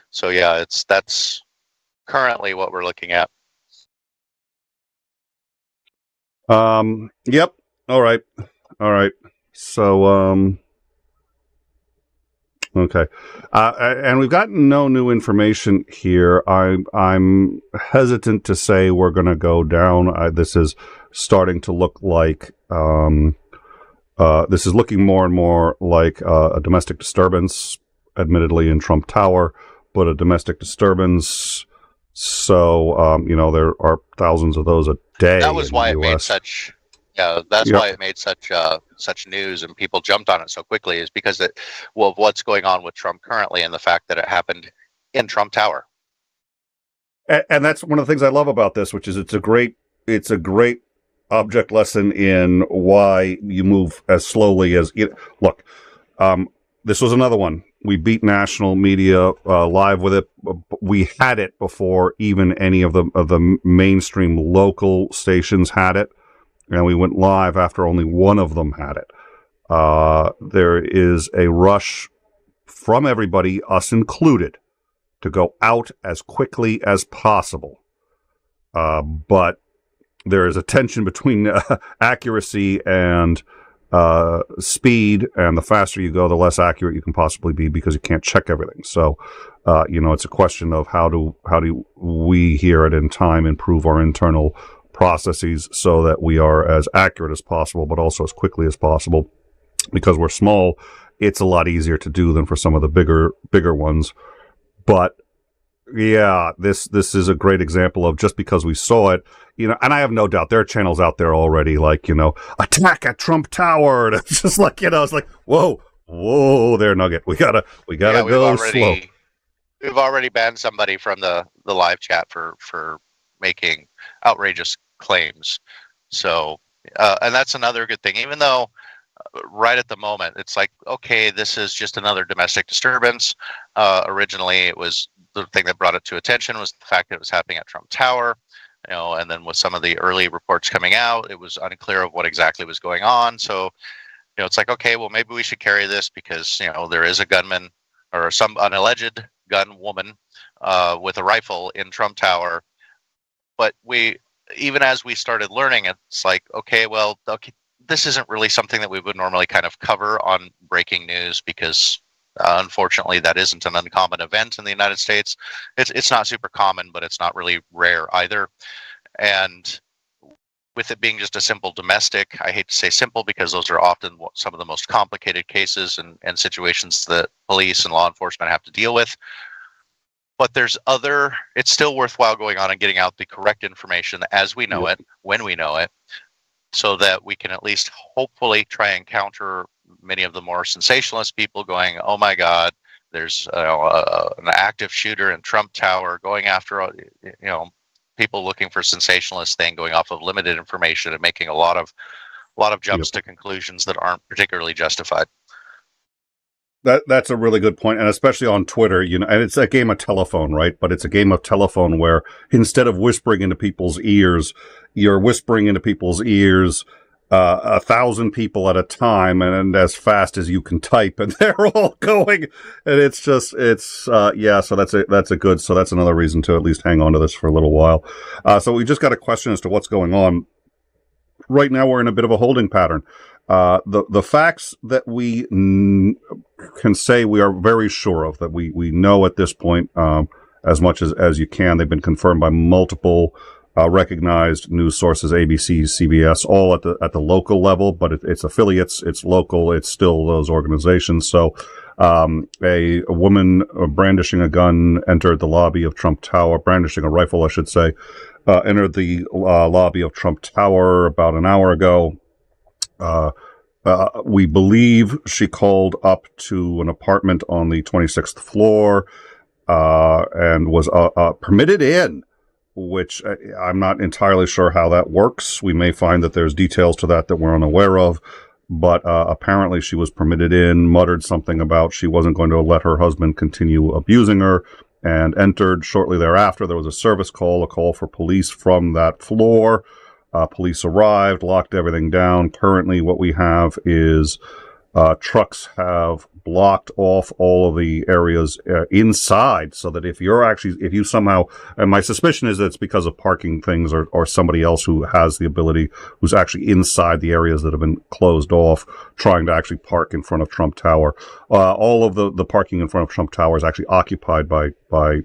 So yeah, that's currently what we're looking at. Yep. All right. So, okay. And we've got no new information here. I'm hesitant to say we're going to go down. This is starting to look like, this is looking more and more like a domestic disturbance, admittedly in Trump Tower, but a domestic disturbance. So, there are thousands of those a day. That was why it made such, that's Yep. why it made such news and people jumped on it so quickly, is because of what's going on with Trump currently and the fact that it happened in Trump Tower. And that's one of the things I love about this, which is it's a great object lesson in why you move as slowly as look. This was another one. We beat national media live with it. We had it before even any of the mainstream local stations had it, and we went live after only one of them had it. There is a rush from everybody, us included, to go out as quickly as possible. But there is a tension between accuracy and speed, and the faster you go, the less accurate you can possibly be because you can't check everything. So, it's a question of how do we here at In Time improve our internal processes so that we are as accurate as possible, but also as quickly as possible. Because we're small, it's a lot easier to do than for some of the bigger ones. But yeah, this is a great example of just because we saw it, and I have no doubt there are channels out there already like, attack at Trump Tower. And it's just like, it's like, whoa there, Nugget. We gotta go slow. We've already banned somebody from the live chat for making outrageous claims. So, and that's another good thing, even though right at the moment it's like, okay, this is just another domestic disturbance. Originally it was, the thing that brought it to attention was the fact that it was happening at Trump Tower, and then with some of the early reports coming out, it was unclear of what exactly was going on. So, it's like, okay, well, maybe we should carry this because, there is a gunman or an alleged gun woman with a rifle in Trump Tower. But even as we started learning, it's like, okay, this isn't really something that we would normally kind of cover on breaking news because unfortunately that isn't an uncommon event in the United States. It's not super common, but it's not really rare either. And with it being just a simple domestic, I hate to say simple because those are often some of the most complicated cases and situations that police and law enforcement have to deal with. But it's still worthwhile going on and getting out the correct information as we know it, when we know it, so that we can at least hopefully try and counter many of the more sensationalist people going, oh my God, there's an active shooter in Trump Tower going after, people looking for sensationalist thing, going off of limited information and making a lot of jumps to conclusions that aren't particularly justified. That's a really good point, and especially on Twitter, and it's a game of telephone, right? But it's a game of telephone where instead of whispering into people's ears, you're whispering into people's ears 1,000 people at a time, and as fast as you can type, and they're all going, and so that's good. So that's another reason to at least hang on to this for a little while. So we just got a question as to what's going on. Right now, we're in a bit of a holding pattern. The facts that we can say we are very sure of, that we know at this point, as much as you can, they've been confirmed by multiple recognized news sources, ABC, CBS, all at the local level, but it's affiliates, it's local, it's still those organizations. So, a woman brandishing a gun entered the lobby of Trump Tower, brandishing a rifle, I should say, entered the lobby of Trump Tower about an hour ago. We believe she called up to an apartment on the 26th floor and was permitted in, which I'm not entirely sure how that works. We may find that there's details to that we're unaware of, but apparently she was permitted in, muttered something about she wasn't going to let her husband continue abusing her, and entered. Shortly thereafter, there was a service call, a call for police from that floor. Police arrived, locked everything down. Currently, what we have is trucks have blocked off all of the areas inside, so that if you somehow, and my suspicion is that it's because of parking things or somebody else who has the ability, who's actually inside the areas that have been closed off, trying to actually park in front of Trump Tower. All of the parking in front of Trump Tower is actually occupied by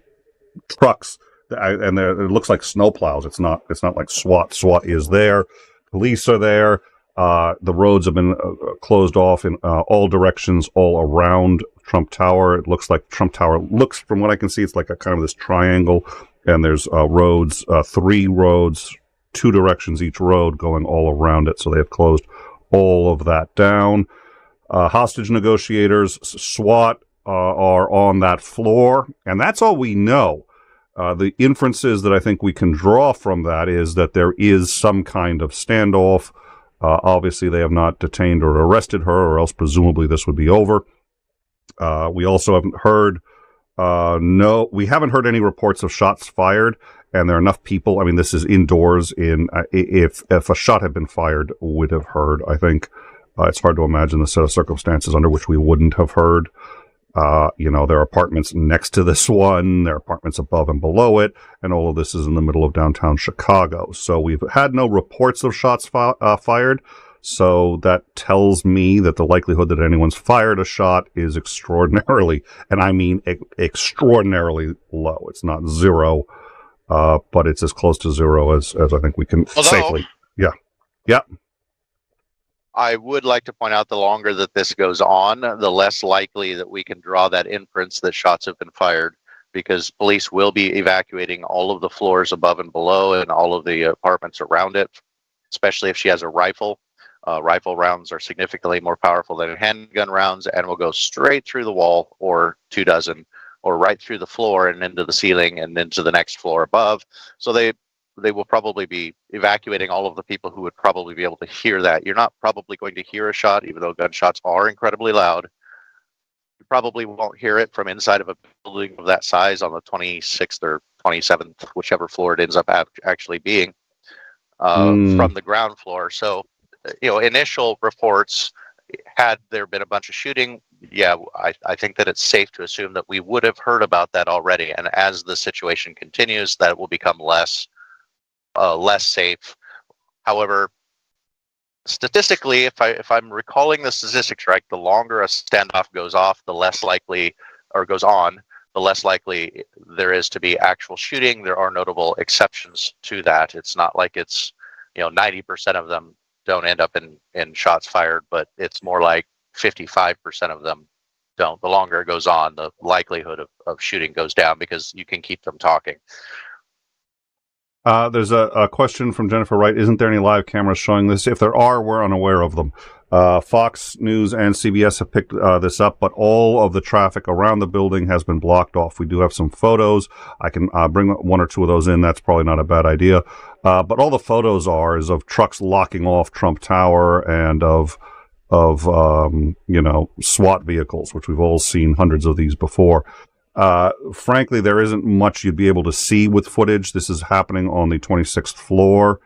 trucks. And it looks like snowplows. It's not like SWAT. SWAT is there. Police are there. The roads have been closed off in all directions, all around Trump Tower. It looks like Trump Tower looks, from what I can see, it's like a kind of this triangle, and there's roads, 3 roads, 2 directions each road going all around it. So they have closed all of that down. Hostage negotiators, SWAT, are on that floor, and that's all we know. The inferences that I think we can draw from that is that there is some kind of standoff. Obviously, they have not detained or arrested her, or else presumably this would be over. We also haven't heard, we haven't heard any reports of shots fired, and there are enough people. I mean, this is indoors. If a shot had been fired, would have heard. I think it's hard to imagine the set of circumstances under which we wouldn't have heard. There are apartments next to this one, there are apartments above and below it, and all of this is in the middle of downtown Chicago. So we've had no reports of shots fired, so that tells me that the likelihood that anyone's fired a shot is extraordinarily, and I mean extraordinarily low. It's not zero, but it's as close to zero as I think we can safely. Yeah. Yeah. I would like to point out, the longer that this goes on, the less likely that we can draw that inference that shots have been fired, because police will be evacuating all of the floors above and below and all of the apartments around it, especially if she has a rifle. Rifle rounds are significantly more powerful than handgun rounds and will go straight through the wall, or 2 dozen, or right through the floor and into the ceiling and into the next floor above. So they will probably be evacuating all of the people who would probably be able to hear that. You're not probably going to hear a shot, even though gunshots are incredibly loud. You probably won't hear it from inside of a building of that size on the 26th or 27th, whichever floor it ends up actually being, from the ground floor. So, initial reports, had there been a bunch of shooting, yeah, I think that it's safe to assume that we would have heard about that already. And as the situation continues, that will become less safe. However, statistically, if I'm recalling the statistics right, the longer a standoff goes off, the less likely there is to be actual shooting. There are notable exceptions to that. It's not like it's 90% of them don't end up in shots fired, but it's more like 55% of them don't. The longer it goes on, the likelihood of shooting goes down, because you can keep them talking. There's a question from Jennifer Wright. Isn't there any live cameras showing this? If there are, we're unaware of them. Fox News and CBS have picked this up, but all of the traffic around the building has been blocked off. We do have some photos. I can bring 1 or 2 of those in. That's probably not a bad idea. But all the photos is of trucks locking off Trump Tower, and of SWAT vehicles, which we've all seen hundreds of these before. Frankly, there isn't much you'd be able to see with footage. This is happening on the 26th floor,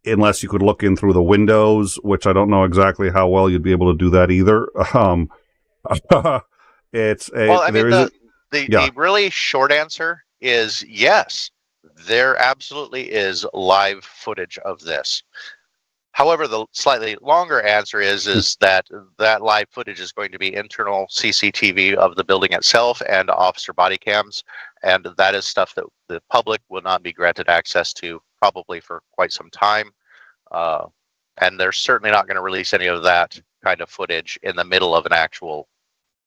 unless you could look in through the windows, which I don't know exactly how well you'd be able to do that either. The really short answer is yes, there absolutely is live footage of this. However, the slightly longer answer is that live footage is going to be internal CCTV of the building itself and officer body cams, and that is stuff that the public will not be granted access to probably for quite some time. And they're certainly not going to release any of that kind of footage in the middle of an actual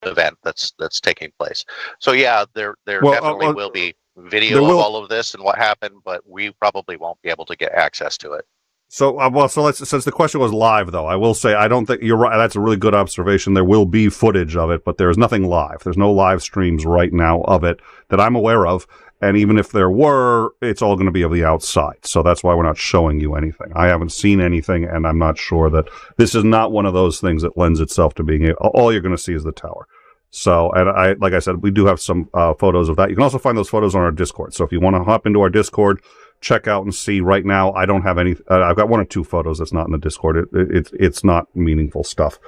event that's taking place. So yeah, there definitely will be video of all of this and what happened, but we probably won't be able to get access to it. So, since the question was live, though, I will say I don't think you're right. That's a really good observation. There will be footage of it, but there is nothing live. There's no live streams right now of it that I'm aware of. And even if there were, it's all going to be of the outside. So that's why we're not showing you anything. I haven't seen anything, and I'm not sure that this is not one of those things that lends itself to being all you're going to see is the tower. So, and like I said, we do have some photos of that. You can also find those photos on our Discord. So if you want to hop into our Discord, check out and see. Right now, I don't have any. I've got 1 or 2 photos that's not in the Discord. It's not meaningful stuff.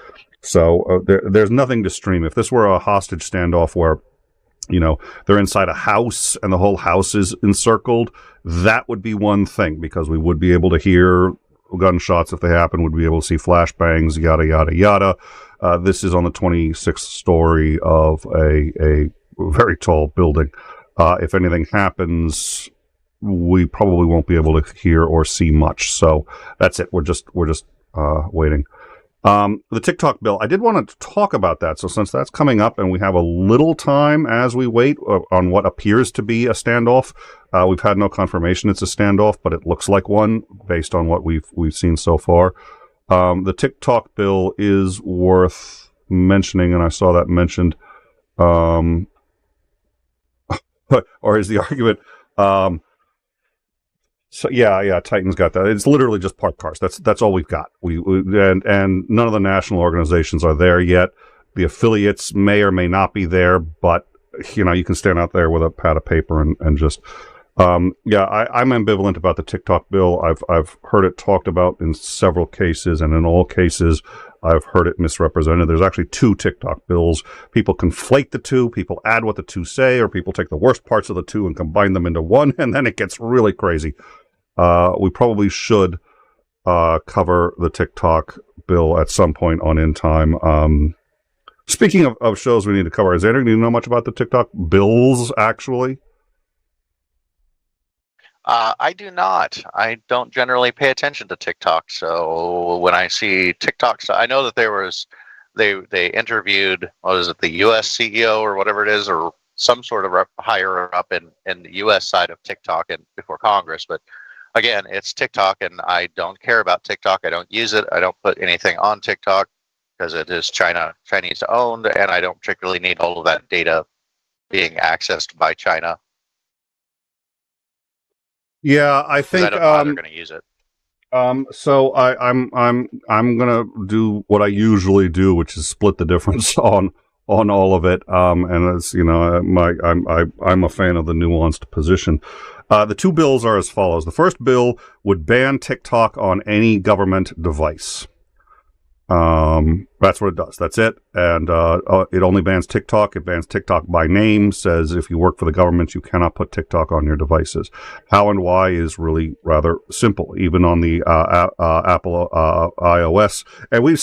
So there's nothing to stream. If this were a hostage standoff where, they're inside a house and the whole house is encircled, that would be one thing, because we would be able to hear gunshots if they happen. Would be able to see flashbangs, yada yada yada. This is on the 26th story of a very tall building. If anything happens, we probably won't be able to hear or see much. So that's it. We're just waiting. The TikTok bill, I did want to talk about that. So since that's coming up and we have a little time as we wait on what appears to be a standoff, we've had no confirmation it's a standoff, but it looks like one based on what we've seen so far. The TikTok bill is worth mentioning, and I saw that mentioned. Or is the argument, so yeah, Titan's got that. It's literally just parked cars. That's all we've got. And none of the national organizations are there yet. The affiliates may or may not be there, but you can stand out there with a pad of paper and just I'm ambivalent about the TikTok bill. I've heard it talked about in several cases, and in all cases I've heard it misrepresented. There's actually 2 TikTok bills. People conflate the 2, people add what the 2 say, or people take the worst parts of the 2 and combine them into one, and then it gets really crazy. We probably should cover the TikTok bill at some point on In Time. Speaking of shows we need to cover, is Andrew, do you know much about the TikTok bills, actually? I do not. I don't generally pay attention to TikTok. So when I see TikToks, I know that they interviewed, what is it, the U.S. CEO or whatever it is, or some sort of higher up in the U.S. side of TikTok and before Congress. But again, it's TikTok, and I don't care about TikTok. I don't use it. I don't put anything on TikTok because it is Chinese owned, and I don't particularly need all of that data being accessed by China. Yeah, I think I don't know how they're going to use it. So I'm gonna do what I usually do, which is split the difference on all of it. And as I'm a fan of the nuanced position. The 2 bills are as follows. The first bill would ban TikTok on any government device. That's what it does. That's it. And it only bans TikTok. It bans TikTok by name, says if you work for the government, you cannot put TikTok on your devices. How and why is really rather simple, even on the Apple iOS. And we've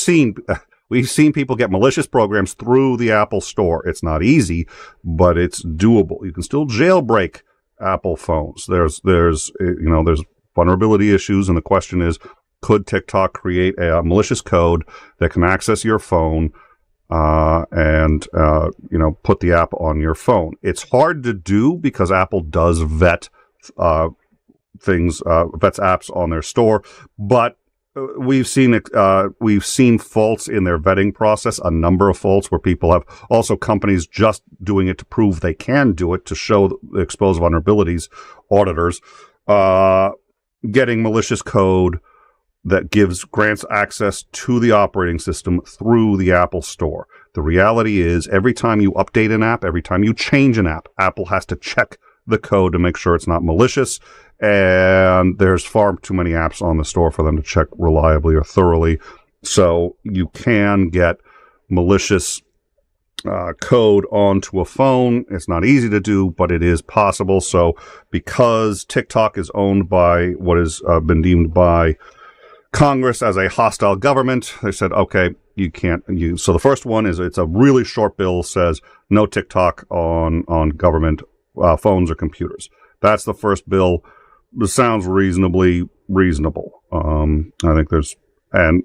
seen people get malicious programs through the Apple Store. It's not easy, but it's doable. You can still jailbreak Apple phones. There's vulnerability issues, and the question is, could TikTok create a malicious code that can access your phone and put the app on your phone? It's hard to do because Apple does vet vets apps on their store, but we've seen faults in their vetting process, a number of faults where people have also companies just doing it to prove they can do it, to show the exposed vulnerabilities, auditors getting malicious code that grants access to the operating system through the Apple Store. The reality is, every time you update an app, every time you change an app, Apple has to check the code to make sure it's not malicious, and there's far too many apps on the store for them to check reliably or thoroughly. So you can get malicious code onto a phone. It's not easy to do, but it is possible. So because TikTok is owned by what has been deemed by Congress as a hostile government, they said, okay, you can't use. So the first one is, it's a really short bill, says no TikTok on government phones or computers. That's the first bill. This sounds reasonably reasonable. I think there's, and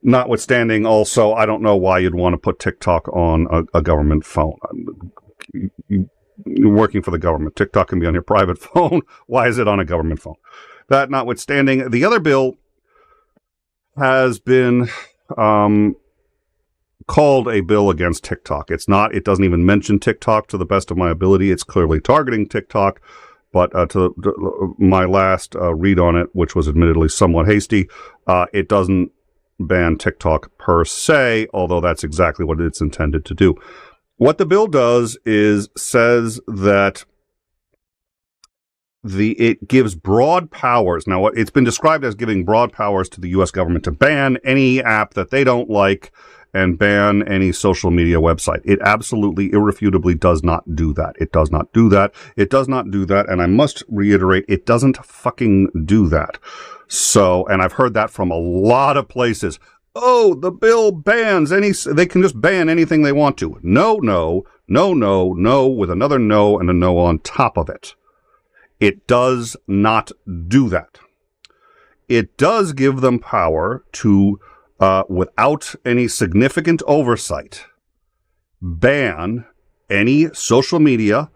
notwithstanding also, I don't know why you'd want to put TikTok on a government phone. You're working for the government. TikTok can be on your private phone. Why is it on a government phone? that notwithstanding, the other bill has been called a bill against TikTok. It's not. It doesn't even mention TikTok to the best of my ability. It's clearly targeting TikTok. But to my last read on it, which was admittedly somewhat hasty, it doesn't ban TikTok per se, although that's exactly what it's intended to do. What the bill does is says that it gives broad powers. Now, it's been described as giving broad powers to the U.S. government to ban any app that they don't like and ban any social media website. It absolutely, irrefutably does not do that. It does not do that. It does not do that. And I must reiterate, it doesn't fucking do that. So, and I've heard that from a lot of places. Oh, the bill bans they can just ban anything they want to. No, with another no and a no on top of it. It does not do that. It does give them power to, without any significant oversight, ban any social media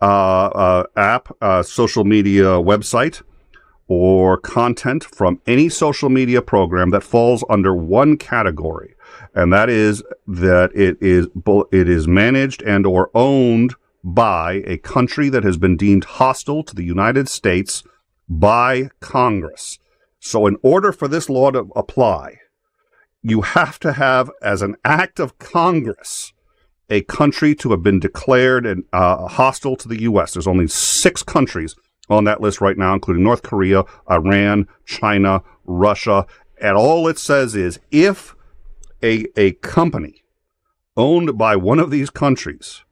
app, social media website, or content from any social media program that falls under one category, and that is that it is managed and or owned by a country that has been deemed hostile to the United States by Congress. So in order for this law to apply, you have to have, as an act of Congress, a country to have been declared hostile to the U.S. There's only 6 countries on that list right now, including North Korea, Iran, China, Russia. And all it says is if a company owned by one of these countries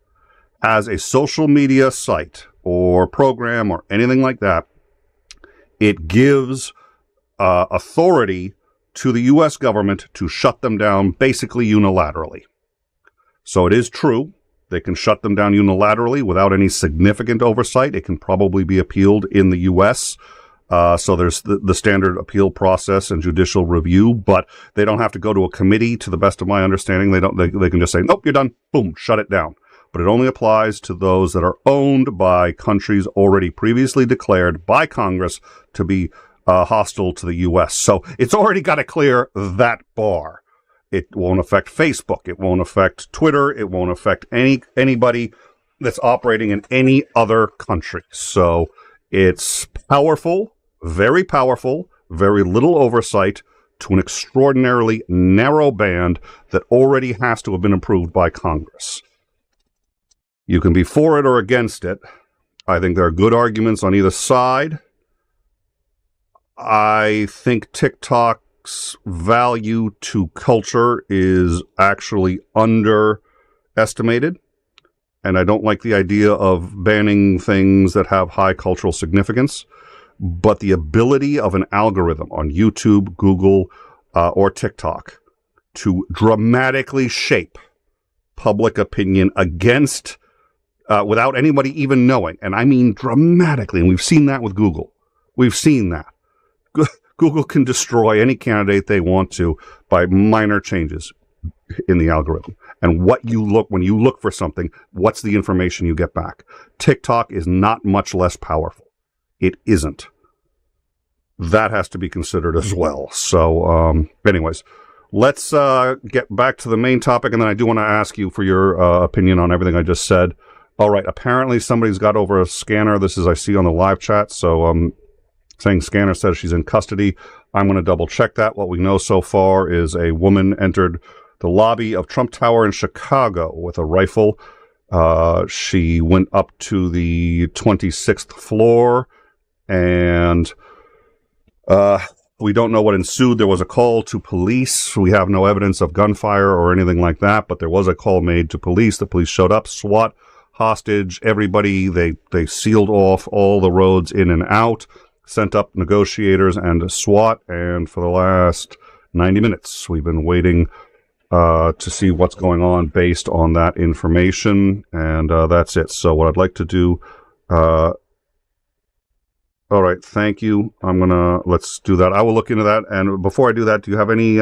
has a social media site or program or anything like that, it gives authority to the U.S. government to shut them down basically unilaterally. So it is true. They can shut them down unilaterally without any significant oversight. It can probably be appealed in the U.S. So there's the standard appeal process and judicial review, but they don't have to go to a committee, to the best of my understanding. They can just say, nope, you're done. Boom, shut it down. But it only applies to those that are owned by countries already previously declared by Congress to be hostile to the U.S. So it's already got to clear that bar. It won't affect Facebook. It won't affect Twitter. It won't affect anybody that's operating in any other country. So it's powerful, very little oversight to an extraordinarily narrow band that already has to have been approved by Congress. You can be for it or against it. I think there are good arguments on either side. I think TikTok's value to culture is actually underestimated. And I don't like the idea of banning things that have high cultural significance. But the ability of an algorithm on YouTube, Google, or TikTok to dramatically shape public opinion against without anybody even knowing. And I mean dramatically. And we've seen that with Google. We've seen that. Google can destroy any candidate they want to by minor changes in the algorithm. And when you look for something, what's the information you get back? TikTok is not much less powerful. It isn't. That has to be considered as well. So, anyways, let's get back to the main topic. And then I do want to ask you for your opinion on everything I just said. All right. Apparently somebody's got over a scanner. This is, I see on the live chat. So, saying scanner says she's in custody. I'm going to double check that. What we know so far is a woman entered the lobby of Trump Tower in Chicago with a rifle. She went up to the 26th floor and we don't know what ensued. There was a call to police. We have no evidence of gunfire or anything like that, but there was a call made to police. The police showed up, SWAT, hostage, everybody. They sealed off all the roads in and out, sent up negotiators and SWAT, and for the last 90 minutes, we've been waiting to see what's going on based on that information, and that's it. So what I'd like to do, all right, thank you. Let's do that. I will look into that, and before I do that, do you have any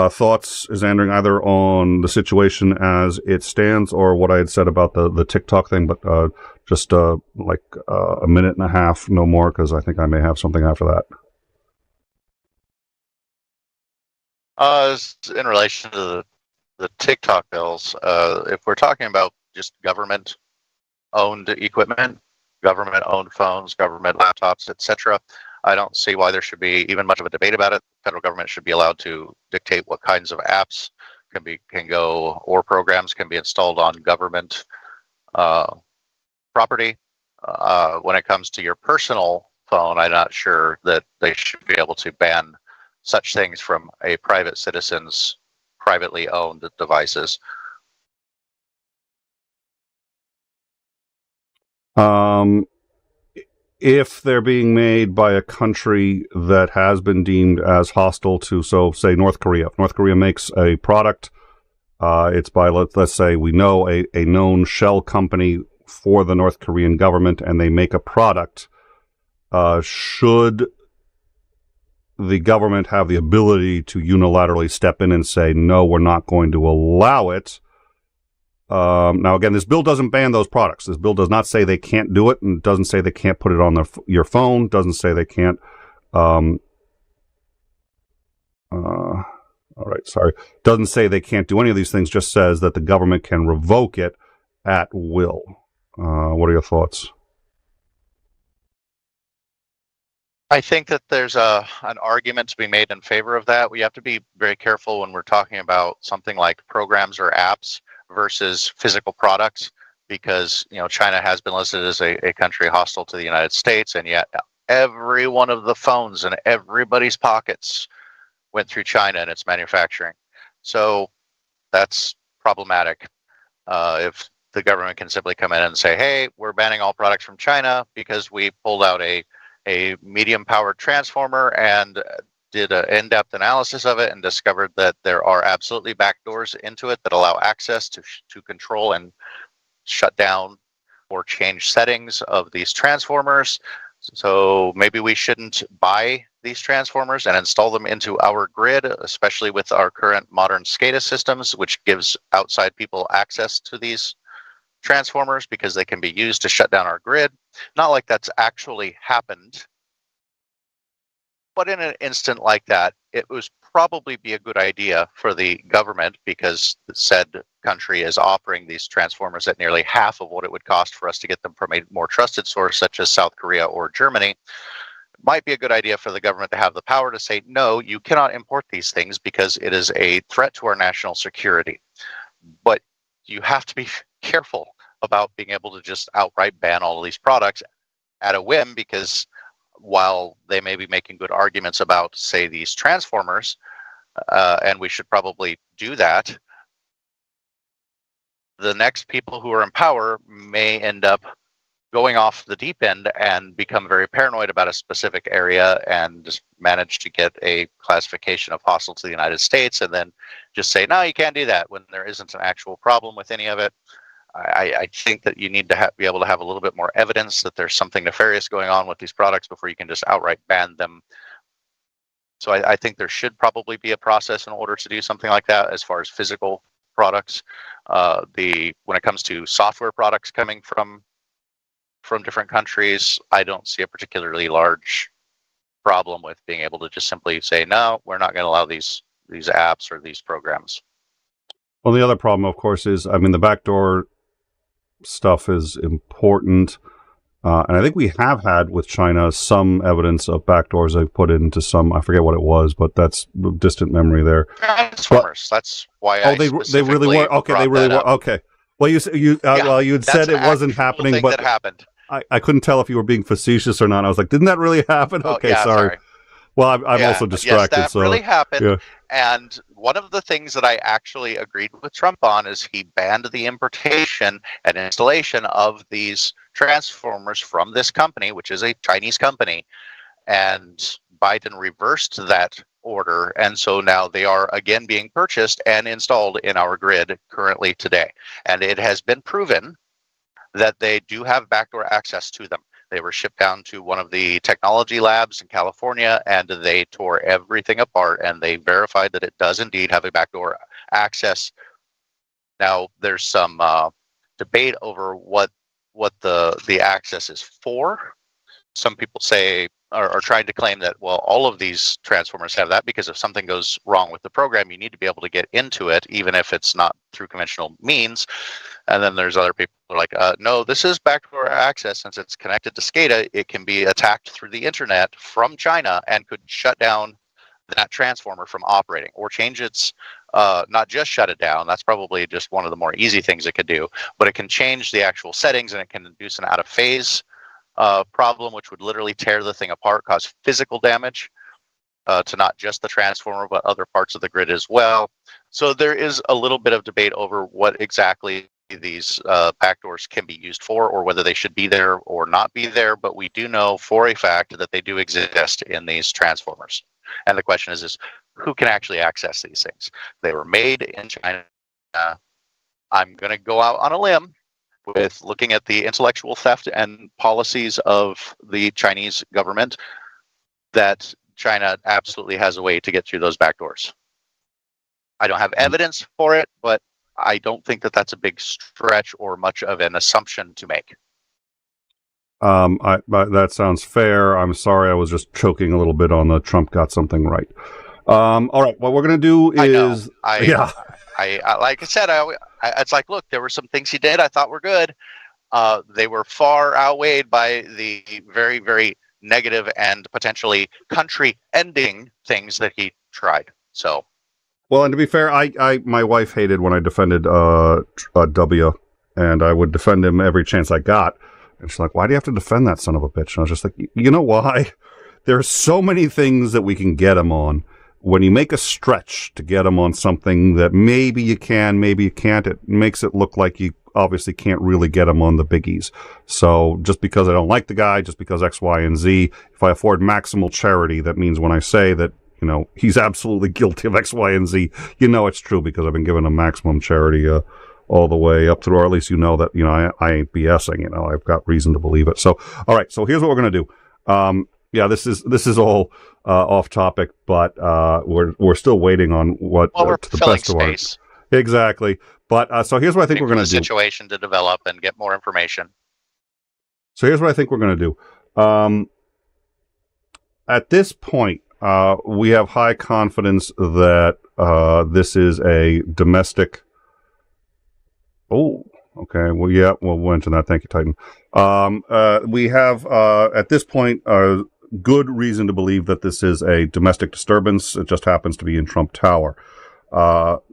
thoughts, Xandring, either on the situation as it stands or what I had said about the TikTok thing, but just like a minute and a half, no more, because I think I may have something after that. In relation to the TikTok bills, if we're talking about just government-owned equipment, government-owned phones, government laptops, etc., I don't see why there should be even much of a debate about it. The federal government should be allowed to dictate what kinds of apps can go or programs can be installed on government property. When it comes to your personal phone, I'm not sure that they should be able to ban such things from a private citizen's privately owned devices. If they're being made by a country that has been deemed as hostile to, so say North Korea. If North Korea makes a product, it's by, let's say we know a known shell company for the North Korean government, and they make a product, should the government have the ability to unilaterally step in and say, no, we're not going to allow it? Now, again, this bill doesn't ban those products. This bill does not say they can't do it, and doesn't say they can't put it on your phone, doesn't say they can't. All right, sorry. Doesn't say they can't do any of these things, just says that the government can revoke it at will. What are your thoughts? I think that there's an argument to be made in favor of that. We have to be very careful when we're talking about something like programs or apps versus physical products, because China has been listed as a country hostile to the United States, and yet every one of the phones in everybody's pockets went through China and its manufacturing. So that's problematic. If the government can simply come in and say, hey, we're banning all products from China because we pulled out a medium-powered transformer and did an in-depth analysis of it and discovered that there are absolutely backdoors into it that allow access to control and shut down or change settings of these transformers. So maybe we shouldn't buy these transformers and install them into our grid, especially with our current modern SCADA systems, which gives outside people access to these transformers because they can be used to shut down our grid. Not like that's actually happened. But in an instant like that, it would probably be a good idea for the government, because said country is offering these transformers at nearly half of what it would cost for us to get them from a more trusted source, such as South Korea or Germany. It might be a good idea for the government to have the power to say, no, you cannot import these things because it is a threat to our national security. But you have to be careful about being able to just outright ban all of these products at a whim, because while they may be making good arguments about, say, these transformers, and we should probably do that, the next people who are in power may end up going off the deep end and become very paranoid about a specific area and just manage to get a classification of hostile to the United States, and then just say, no, you can't do that, when there isn't an actual problem with any of it. I think that you need to be able to have a little bit more evidence that there's something nefarious going on with these products before you can just outright ban them. So I think there should probably be a process in order to do something like that as far as physical products. When it comes to software products coming from different countries, I don't see a particularly large problem with being able to just simply say, no, we're not going to allow these apps or these programs. Well, the other problem, of course, is, the backdoor stuff is important. And I think we have had with China some evidence of backdoors they've put into some, I forget what it was, but that's distant memory there. Transformers. That's why they really were. Okay, they really were. Okay. Well, you had said it wasn't happening, but that happened. I couldn't tell if you were being facetious or not. I was like, didn't that really happen? Okay, yeah, sorry. Well, I'm also distracted. Yes, that really happened. Yeah. And one of the things that I actually agreed with Trump on is he banned the importation and installation of these transformers from this company, which is a Chinese company. And Biden reversed that order. And so now they are again being purchased and installed in our grid currently today. And it has been proven that they do have backdoor access to them. They were shipped down to one of the technology labs in California, and they tore everything apart, and they verified that it does indeed have a backdoor access. Now, there's some debate over what the access is for. Some people say are trying to claim that, well, all of these transformers have that, because if something goes wrong with the program, you need to be able to get into it, even if it's not through conventional means. And then there's other people who are like, no, this is backdoor access. Since it's connected to SCADA, it can be attacked through the internet from China and could shut down that transformer from operating, or change its, not just shut it down. That's probably just one of the more easy things it could do, but it can change the actual settings, and it can induce an out of phase problem, which would literally tear the thing apart, cause physical damage to not just the transformer, but other parts of the grid as well. So there is a little bit of debate over what exactly these backdoors can be used for, or whether they should be there or not be there. But we do know for a fact that they do exist in these transformers. And the question is who can actually access these things? They were made in China. I'm going to go out on a limb with looking at the intellectual theft and policies of the Chinese government, that China absolutely has a way to get through those back doors. I don't have evidence for it, but I don't think that that's a big stretch or much of an assumption to make. That sounds fair. I'm sorry, I was just choking a little bit on the Trump got something right. All right, what we're going to do is... I like I said, it's like, look, there were some things he did I thought were good. They were far outweighed by the very, very negative and potentially country-ending things that he tried. So, well, and to be fair, my wife hated when I defended W, and I would defend him every chance I got. And she's like, "Why do you have to defend that son of a bitch?" And I was just like, you know why? There's so many things that we can get him on. When you make a stretch to get him on something that maybe you can, maybe you can't, it makes it look like you obviously can't really get him on the biggies. So just because I don't like the guy, just because X, Y, and Z, if I afford maximal charity, that means when I say that, you know, he's absolutely guilty of X, Y, and Z, you know it's true, because I've been giving him maximum charity all the way up through, or at least you know that, you know, I ain't BSing, you know, I've got reason to believe it. So, all right, so here's what we're going to do. Yeah, this is all off topic, but we're still waiting on what we're to the filling best of our space. Exactly. But so here's what I think we're going to do. Situation to develop and get more information. So here's what I think we're going to do. At this point, we have high confidence that this is a domestic. Oh. Okay, well, yeah, we'll mention that. Thank you, Titan. We have, at this point, good reason to believe that this is a domestic disturbance. It just happens to be in Trump Tower.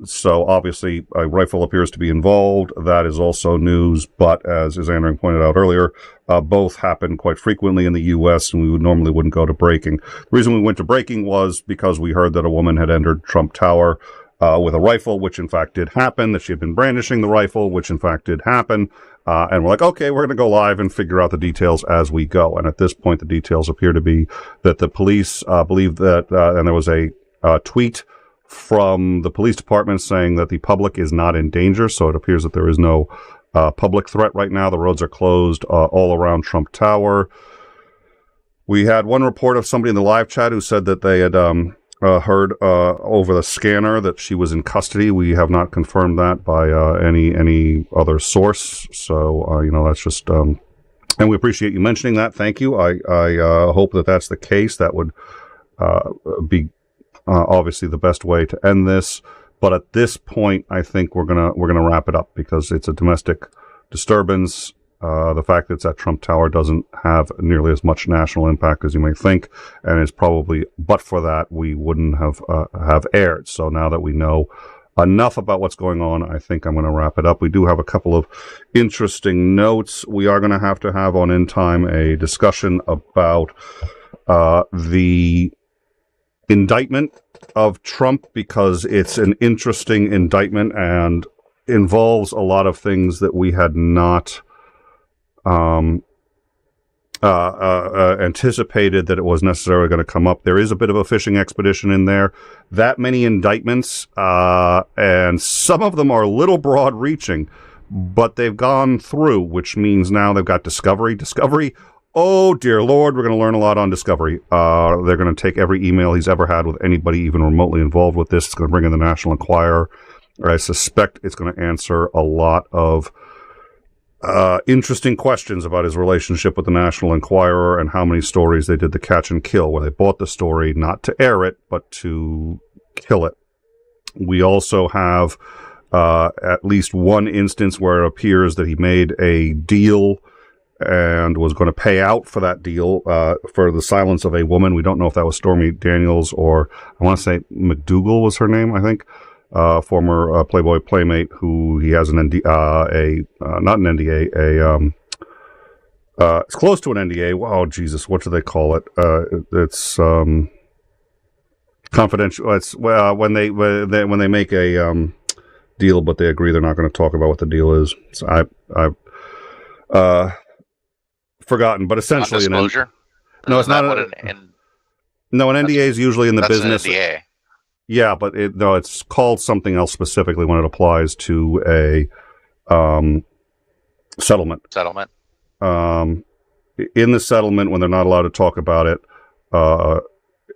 So, obviously, a rifle appears to be involved. That is also news, but as Andrew pointed out earlier, both happen quite frequently in the U.S., and we normally wouldn't go to breaking. The reason we went to breaking was because we heard that a woman had entered Trump Tower with a rifle, which in fact did happen, that she had been brandishing the rifle, which in fact did happen. And we're like, okay, we're going to go live and figure out the details as we go. And at this point, the details appear to be that the police believe that, and there was a tweet from the police department saying that the public is not in danger. So it appears that there is no public threat right now. The roads are closed all around Trump Tower. We had one report of somebody in the live chat who said that they had heard over the scanner that she was in custody. We have not confirmed that by any other source. So, you know, that's just, and we appreciate you mentioning that. Thank you. I hope that that's the case. That would be obviously the best way to end this. But at this point, I think we're gonna wrap it up, because it's a domestic disturbance. The fact that it's at Trump Tower doesn't have nearly as much national impact as you may think, and it's probably, but for that, we wouldn't have aired. So now that we know enough about what's going on, I think I'm going to wrap it up. We do have a couple of interesting notes. We are going to have on In Time a discussion about the indictment of Trump, because it's an interesting indictment and involves a lot of things that we had not anticipated that it was necessarily going to come up. There is a bit of a fishing expedition in there. That many indictments, and some of them are a little broad reaching, but they've gone through, which means now they've got discovery. Discovery Oh, dear Lord, we're going to learn a lot on Discovery. They're going to take every email he's ever had with anybody even remotely involved with this. It's going to bring in the National Enquirer. I suspect it's going to answer a lot of interesting questions about his relationship with the National Enquirer and how many stories they did the catch and kill, where they bought the story not to air it, but to kill it. We also have at least one instance where it appears that he made a deal and was going to pay out for that deal for the silence of a woman. We don't know if that was Stormy Daniels or I want to say McDougal was her name, I think. Former Playboy Playmate who he has an not an NDA, it's close to an NDA. Oh, Jesus, what do they call it? It's confidential. It's when they make a deal, but they agree they're not going to talk about what the deal is. So I've forgotten, but essentially non-disclosure. No, it's not. An NDA is usually in the business. An NDA. Yeah, but it's called something else specifically when it applies to a settlement. Settlement. In the settlement, when they're not allowed to talk about it,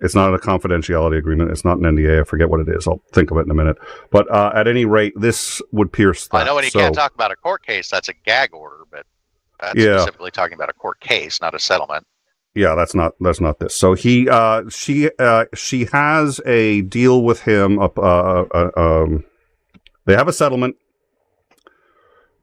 it's not a confidentiality agreement. It's not an NDA. I forget what it is. I'll think of it in a minute. But at any rate, this would pierce that. I know when you can't talk about a court case, that's a gag order, but that's specifically talking about a court case, not a settlement. Yeah, that's not this. So she has a deal with him. They have a settlement,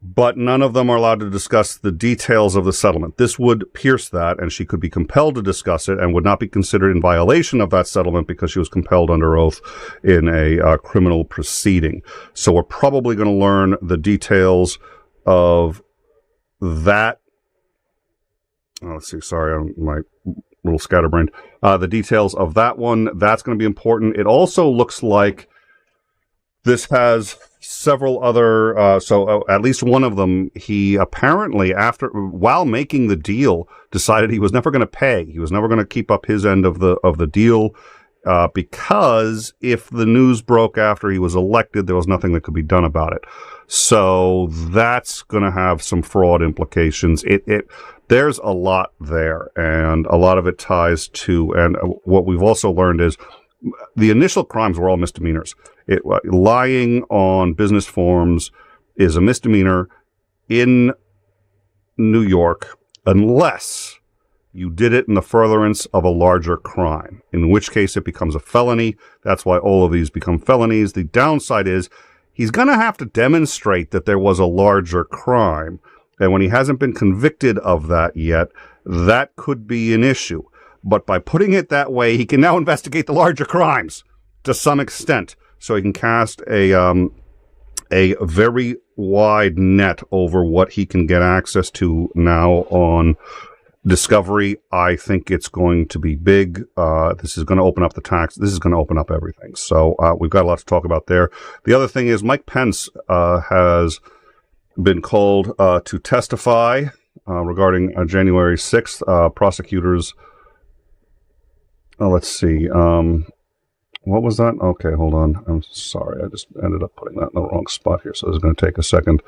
but none of them are allowed to discuss the details of the settlement. This would pierce that, and she could be compelled to discuss it and would not be considered in violation of that settlement because she was compelled under oath in a criminal proceeding. So we're probably going to learn the details of that. Oh, let's see. Sorry, I'm my little scatterbrained. The details of that one, that's going to be important. It also looks like this has several other, so at least one of them, he apparently, while making the deal, decided he was never going to pay. He was never going to keep up his end of the deal, because if the news broke after he was elected, there was nothing that could be done about it. So that's going to have some fraud implications. There's a lot there, and a lot of it ties to, and what we've also learned is the initial crimes were all misdemeanors. Lying on business forms is a misdemeanor in New York unless you did it in the furtherance of a larger crime, in which case it becomes a felony. That's why all of these become felonies. The downside is he's going to have to demonstrate that there was a larger crime. And when he hasn't been convicted of that yet, that could be an issue. But by putting it that way, he can now investigate the larger crimes to some extent. So he can cast a very wide net over what he can get access to now on Discovery. I think it's going to be big. This is going to open up the tax. This is going to open up everything. So we've got a lot to talk about there. The other thing is Mike Pence has been called to testify regarding January 6th. Prosecutors, let's see, what was that? Okay, hold on. I'm sorry. I just ended up putting that in the wrong spot here, so this is going to take a second.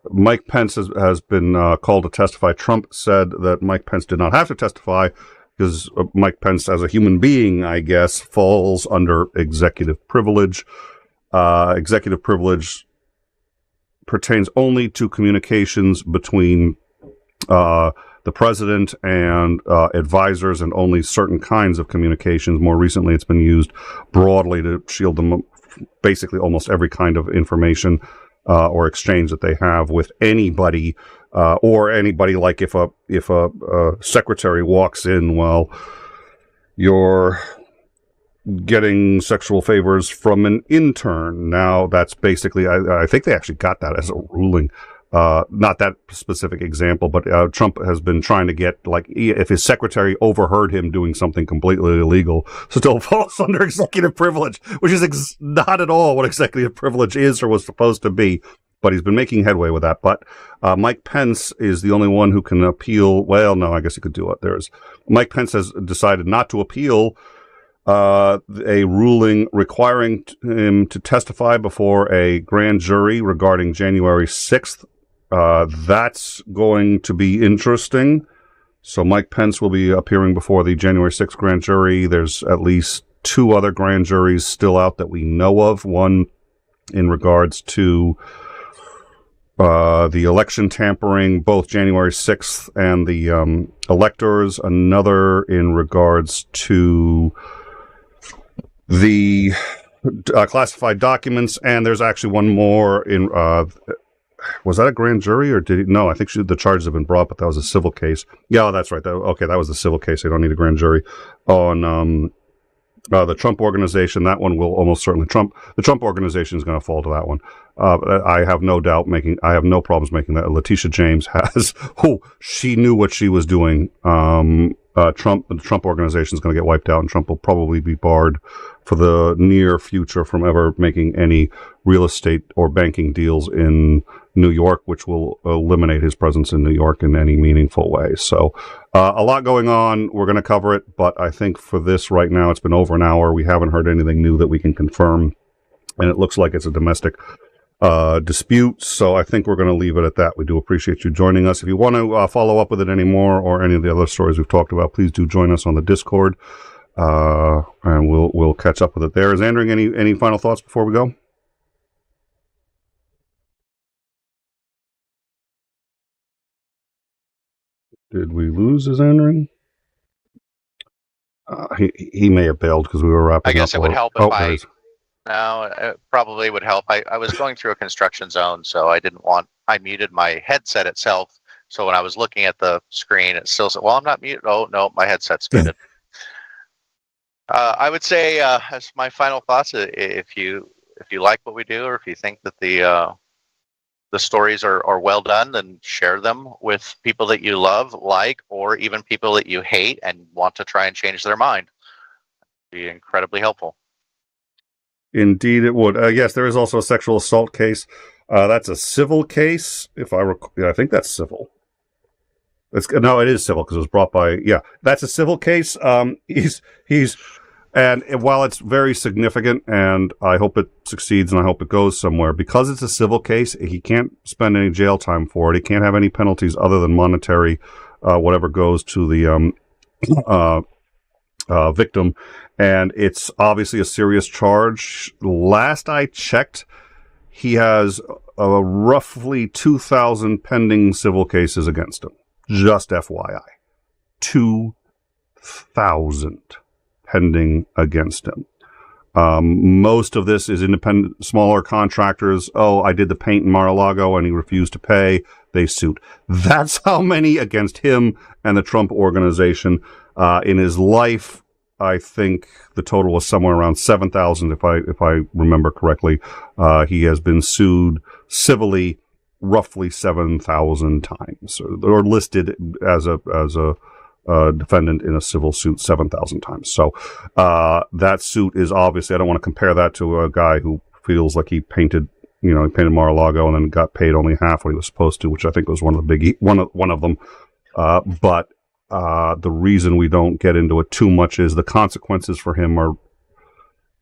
Mike Pence has been called to testify. Trump said that Mike Pence did not have to testify because Mike Pence, as a human being, I guess, falls under executive privilege. Executive privilege pertains only to communications between the president and advisors, and only certain kinds of communications. More recently, it's been used broadly to shield them, basically almost every kind of information or exchange that they have with anybody, or anybody, like if a secretary walks in while you're getting sexual favors from an intern. Now that's basically, I think they actually got that as a ruling. Not that specific example, but Trump has been trying to get, like, if his secretary overheard him doing something completely illegal, still falls under executive privilege, which is not at all what executive privilege is or was supposed to be. But he's been making headway with that. But Mike Pence is the only one who can appeal. Well, no, I guess he could do it. Mike Pence has decided not to appeal a ruling requiring him to testify before a grand jury regarding January 6th That's going to be interesting. So Mike Pence will be appearing before the January 6th grand jury. There's at least 2 other grand juries still out that we know of. One in regards to the election tampering, both January 6th and the electors. Another in regards to the classified documents. And there's actually one more in... was that a grand jury or did he? No, I think the charges have been brought, but that was a civil case. Yeah, that's right. Okay, that was the civil case. They don't need a grand jury. On the Trump Organization, that one will almost certainly the Trump Organization is going to fall to that one. I have no doubt I have no problems making that. Letitia James she knew what she was doing. The Trump Organization is going to get wiped out, and Trump will probably be barred for the near future from ever making any real estate or banking deals in New York, which will eliminate his presence in New York in any meaningful way. So a lot going on. We're going to cover it, but I think for this right now, it's been over an hour. We haven't heard anything new that we can confirm, and it looks like it's a domestic dispute. So I think we're going to leave it at that. We do appreciate you joining us. If you want to follow up with it anymore or any of the other stories we've talked about, please do join us on the Discord, and we'll catch up with it there. Is Andrew any final thoughts before we go? Did we lose his Andrew? He may have bailed because we were wrapping up. I guess it would help if No, it probably would help. I was going through a construction zone, so I muted my headset itself. So when I was looking at the screen, it still said, well, I'm not muted. Oh, no, my headset's muted. I would say, as my final thoughts, if you like what we do, or if you think that the stories are well done, then share them with people that you love, or even people that you hate and want to try and change their mind. It'd be incredibly helpful. Indeed, it would. Yes, there is also a sexual assault case. That's a civil case. If I recall, I think that's civil. No, it is civil because it was brought by. Yeah, that's a civil case. And while it's very significant, and I hope it succeeds, and I hope it goes somewhere, because it's a civil case, he can't spend any jail time for it. He can't have any penalties other than monetary, whatever goes to the victim. And it's obviously a serious charge. Last I checked, he has roughly 2,000 pending civil cases against him. Just FYI. 2,000 pending against him. Most of this is independent, smaller contractors. Oh, I did the paint in Mar-a-Lago and he refused to pay. They sued. That's how many against him and the Trump Organization. In his life, I think the total was somewhere around 7,000, if I remember correctly. He has been sued civilly roughly 7,000 times, or listed as a defendant in a civil suit 7,000 times. So that suit is obviously, I don't want to compare that to a guy who feels like he painted Mar-a-Lago and then got paid only half what he was supposed to, which I think was one of them. But the reason we don't get into it too much is the consequences for him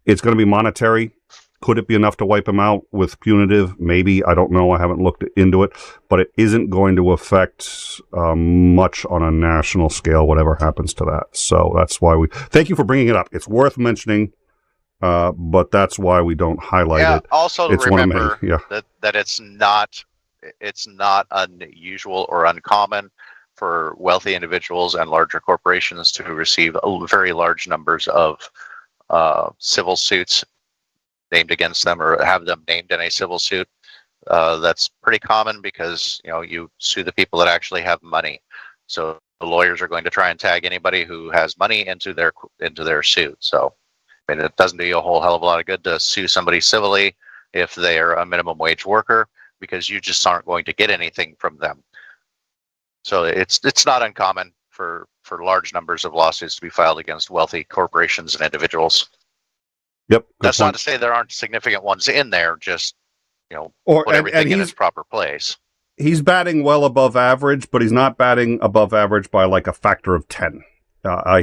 it's going to be monetary. Could it be enough to wipe him out with punitive? Maybe. I don't know. I haven't looked into it, but it isn't going to affect much on a national scale, whatever happens to that. So that's why thank you for bringing it up. It's worth mentioning, but that's why we don't highlight it. Also to remember that it's not unusual or uncommon for wealthy individuals and larger corporations to receive very large numbers of civil suits named against them, or have them named in a civil suit. That's pretty common because you sue the people that actually have money. So the lawyers are going to try and tag anybody who has money into their suit. So I mean, it doesn't do you a whole hell of a lot of good to sue somebody civilly if they are a minimum wage worker, because you just aren't going to get anything from them. So it's not uncommon for large numbers of lawsuits to be filed against wealthy corporations and individuals. Yep. That's not to say there aren't significant ones in there. Just put everything in its proper place. He's batting well above average, but he's not batting above average by like a factor of 10.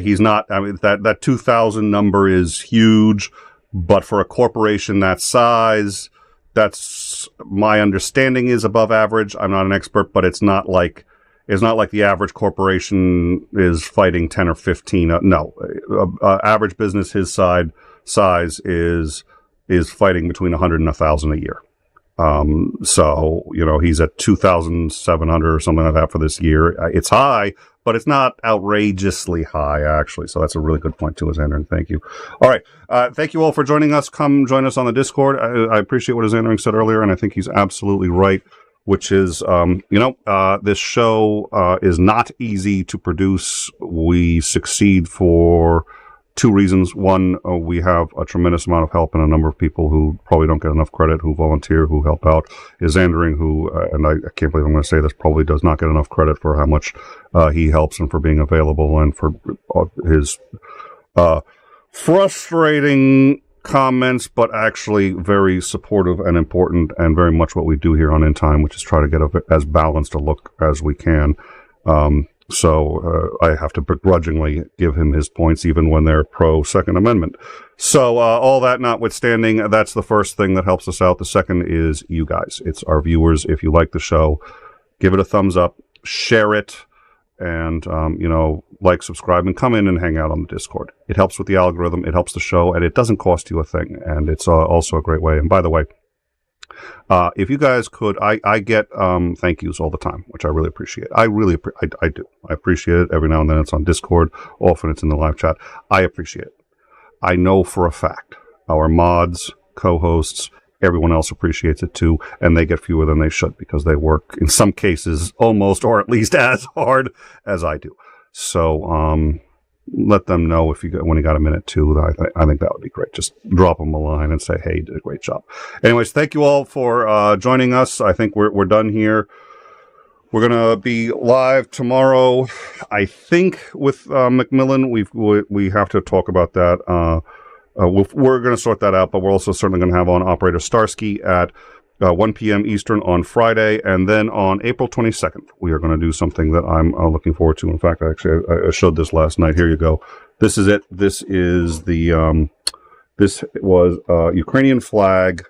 He's not. I mean, that 2,000 number is huge, but for a corporation that size, That's my understanding is above average. I'm not an expert, but it's not like the average corporation is fighting 10 or 15. No, average business his size is fighting between 100 and 1,000 a year. So, he's at 2,700 or something like that for this year. It's high, but it's not outrageously high, actually. So that's a really good point, too, Xander, and thank you. All right. Thank you all for joining us. Come join us on the Discord. I appreciate what Xander said earlier, and I think he's absolutely right, which is, this show is not easy to produce. We succeed for two reasons. One, we have a tremendous amount of help and a number of people who probably don't get enough credit, who volunteer, who help out. Xandering, who, and I can't believe I'm going to say this, probably does not get enough credit for how much he helps and for being available and for his frustrating comments, but actually very supportive and important and very much what we do here on In Time, which is try to get as balanced a look as we can. So I have to begrudgingly give him his points, even when they're pro Second Amendment. So all that notwithstanding, that's the first thing that helps us out. The second is you guys. It's our viewers. If you like the show, give it a thumbs up, share it, and, like, subscribe, and come in and hang out on the Discord. It helps with the algorithm. It helps the show, and it doesn't cost you a thing. And it's also a great way. And by the way, if you guys could, I get thank yous all the time, which I really appreciate. I do. I appreciate it. Every now and then it's on Discord. Often it's in the live chat. I appreciate it. I know for a fact our mods, co-hosts, everyone else appreciates it too, and they get fewer than they should because they work, in some cases, almost or at least as hard as I do. So, let them know when you got a minute too. I think that would be great. Just drop them a line and say, hey, you did a great job. Anyways, thank you all for joining us. I think we're done here. We're going to be live tomorrow, I think, with Macmillan. We have to talk about that. We're going to sort that out, but we're also certainly going to have on Operator Starsky at 1 p.m. Eastern on Friday, and then on April 22nd, we are going to do something that I'm looking forward to. In fact, I showed this last night. Here you go. This is it. This is this was Ukrainian flag,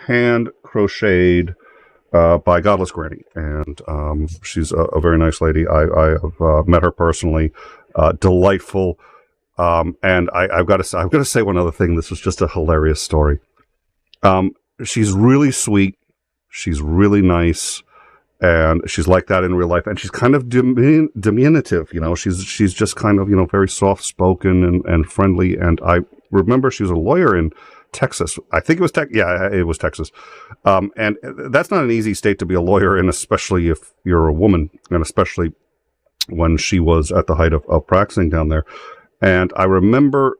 hand crocheted by Godless Granny, and she's a very nice lady. I have met her personally. Delightful. And I've got to say one other thing. This was just a hilarious story. She's really sweet. She's really nice. And she's like that in real life. And she's kind of diminutive, she's just kind of, very soft spoken and friendly. And I remember she was a lawyer in Texas. I think it was it was Texas. And that's not an easy state to be a lawyer in, especially if you're a woman, and especially when she was at the height of practicing down there. And I remember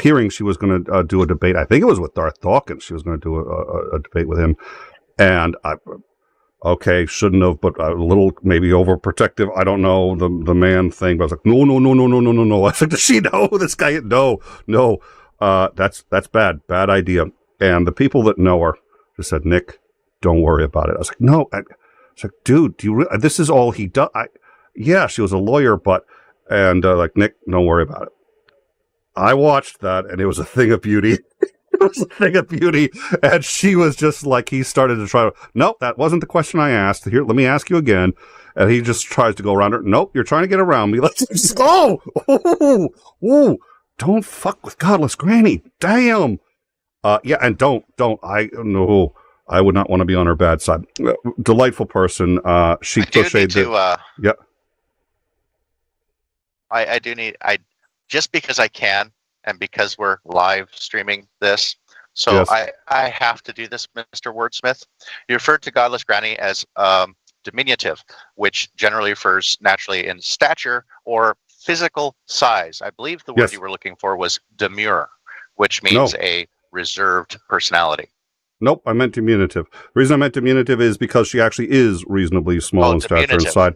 hearing she was going to do a debate. I think it was with Darth Dawkins. She was going to do a debate with him. And shouldn't have, but a little maybe overprotective. I don't know the man thing, but I was like, no. I was like, does she know this guy? No. That's bad idea. And the people that know her just said, Nick, don't worry about it. I was like, no. I was like, dude, this is all he does. Yeah, she was a lawyer, and Nick, don't worry about it. I watched that, and it was a thing of beauty. It was a thing of beauty, and she was just like, he started to try to, nope, that wasn't the question I asked. Here, let me ask you again. And he just tries to go around her. Nope, you're trying to get around me. Let's just go. Ooh, don't fuck with Godless Granny. Damn. And don't. I would not want to be on her bad side. Delightful person. She crocheted. Yeah. I just because I can, and because we're live streaming this, so yes. I have to do this, Mr. Wordsmith. You referred to Godless Granny as diminutive, which generally refers naturally in stature or physical size. I believe the word you were looking for was demure, which means a reserved personality. Nope, I meant diminutive. The reason I meant diminutive is because she actually is reasonably small in stature and size.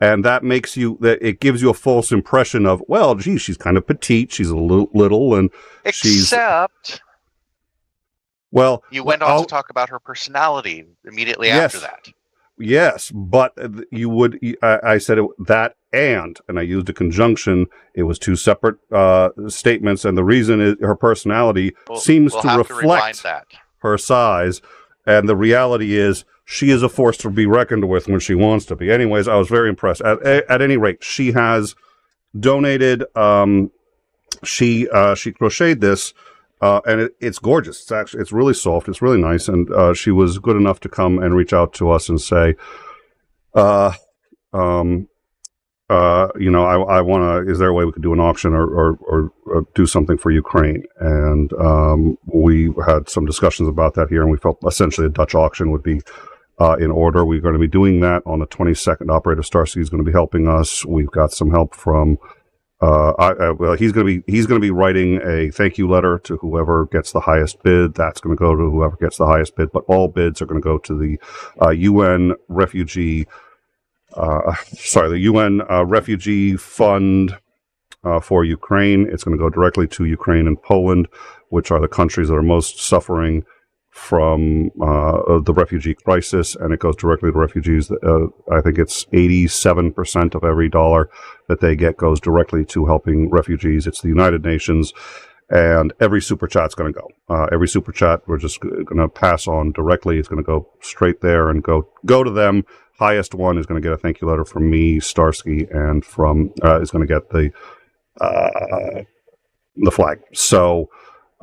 And that it gives you a false impression of, well, gee, she's kind of petite, she's a little, and you went on to talk about her personality immediately after that. Yes, but you would. I said that and I used a conjunction. It was two separate statements, and the reason is her personality seems to reflect her size, and the reality is she is a force to be reckoned with when she wants to be. Anyways, I was very impressed. At any rate, she has donated. She crocheted this. And it's gorgeous. It's really soft. It's really nice. And she was good enough to come and reach out to us and say, I want to, is there a way we could do an auction or do something for Ukraine? And we had some discussions about that here, and we felt essentially a Dutch auction would be in order. We're going to be doing that on the 22nd. Operator 𝐒_𝐸 is going to be helping us. We've got some help from he's going to be writing a thank you letter to whoever gets the highest bid. That's going to go to whoever gets the highest bid, but all bids are going to go to the UN refugee fund for Ukraine. It's going to go directly to Ukraine and Poland, which are the countries that are most suffering from the refugee crisis, and it goes directly to refugees. I think it's 87% of every dollar that they get goes directly to helping refugees. It's the United Nations, and every super chat's going to go. Every super chat we're just going to pass on directly. It's going to go straight there and go to them. Highest one is going to get a thank you letter from me, 𝐒_𝐸, and from is going to get the flag. So.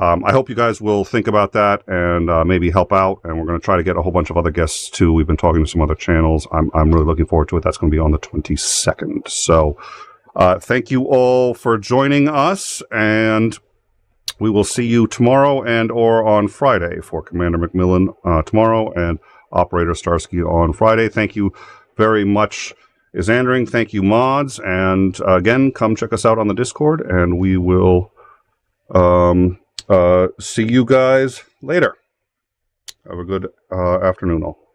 I hope you guys will think about that and maybe help out. And we're going to try to get a whole bunch of other guests too. We've been talking to some other channels. I'm really looking forward to it. That's going to be on the 22nd. So thank you all for joining us, and we will see you tomorrow and or on Friday for Commander McMillan tomorrow and Operator 𝐒_𝐸 on Friday. Thank you very much, 𝐒𝐨𝐿𝐼𝐴𝐿𝐼. Thank you, mods. And again, come check us out on the Discord, and we will see you guys later. Have a good afternoon all.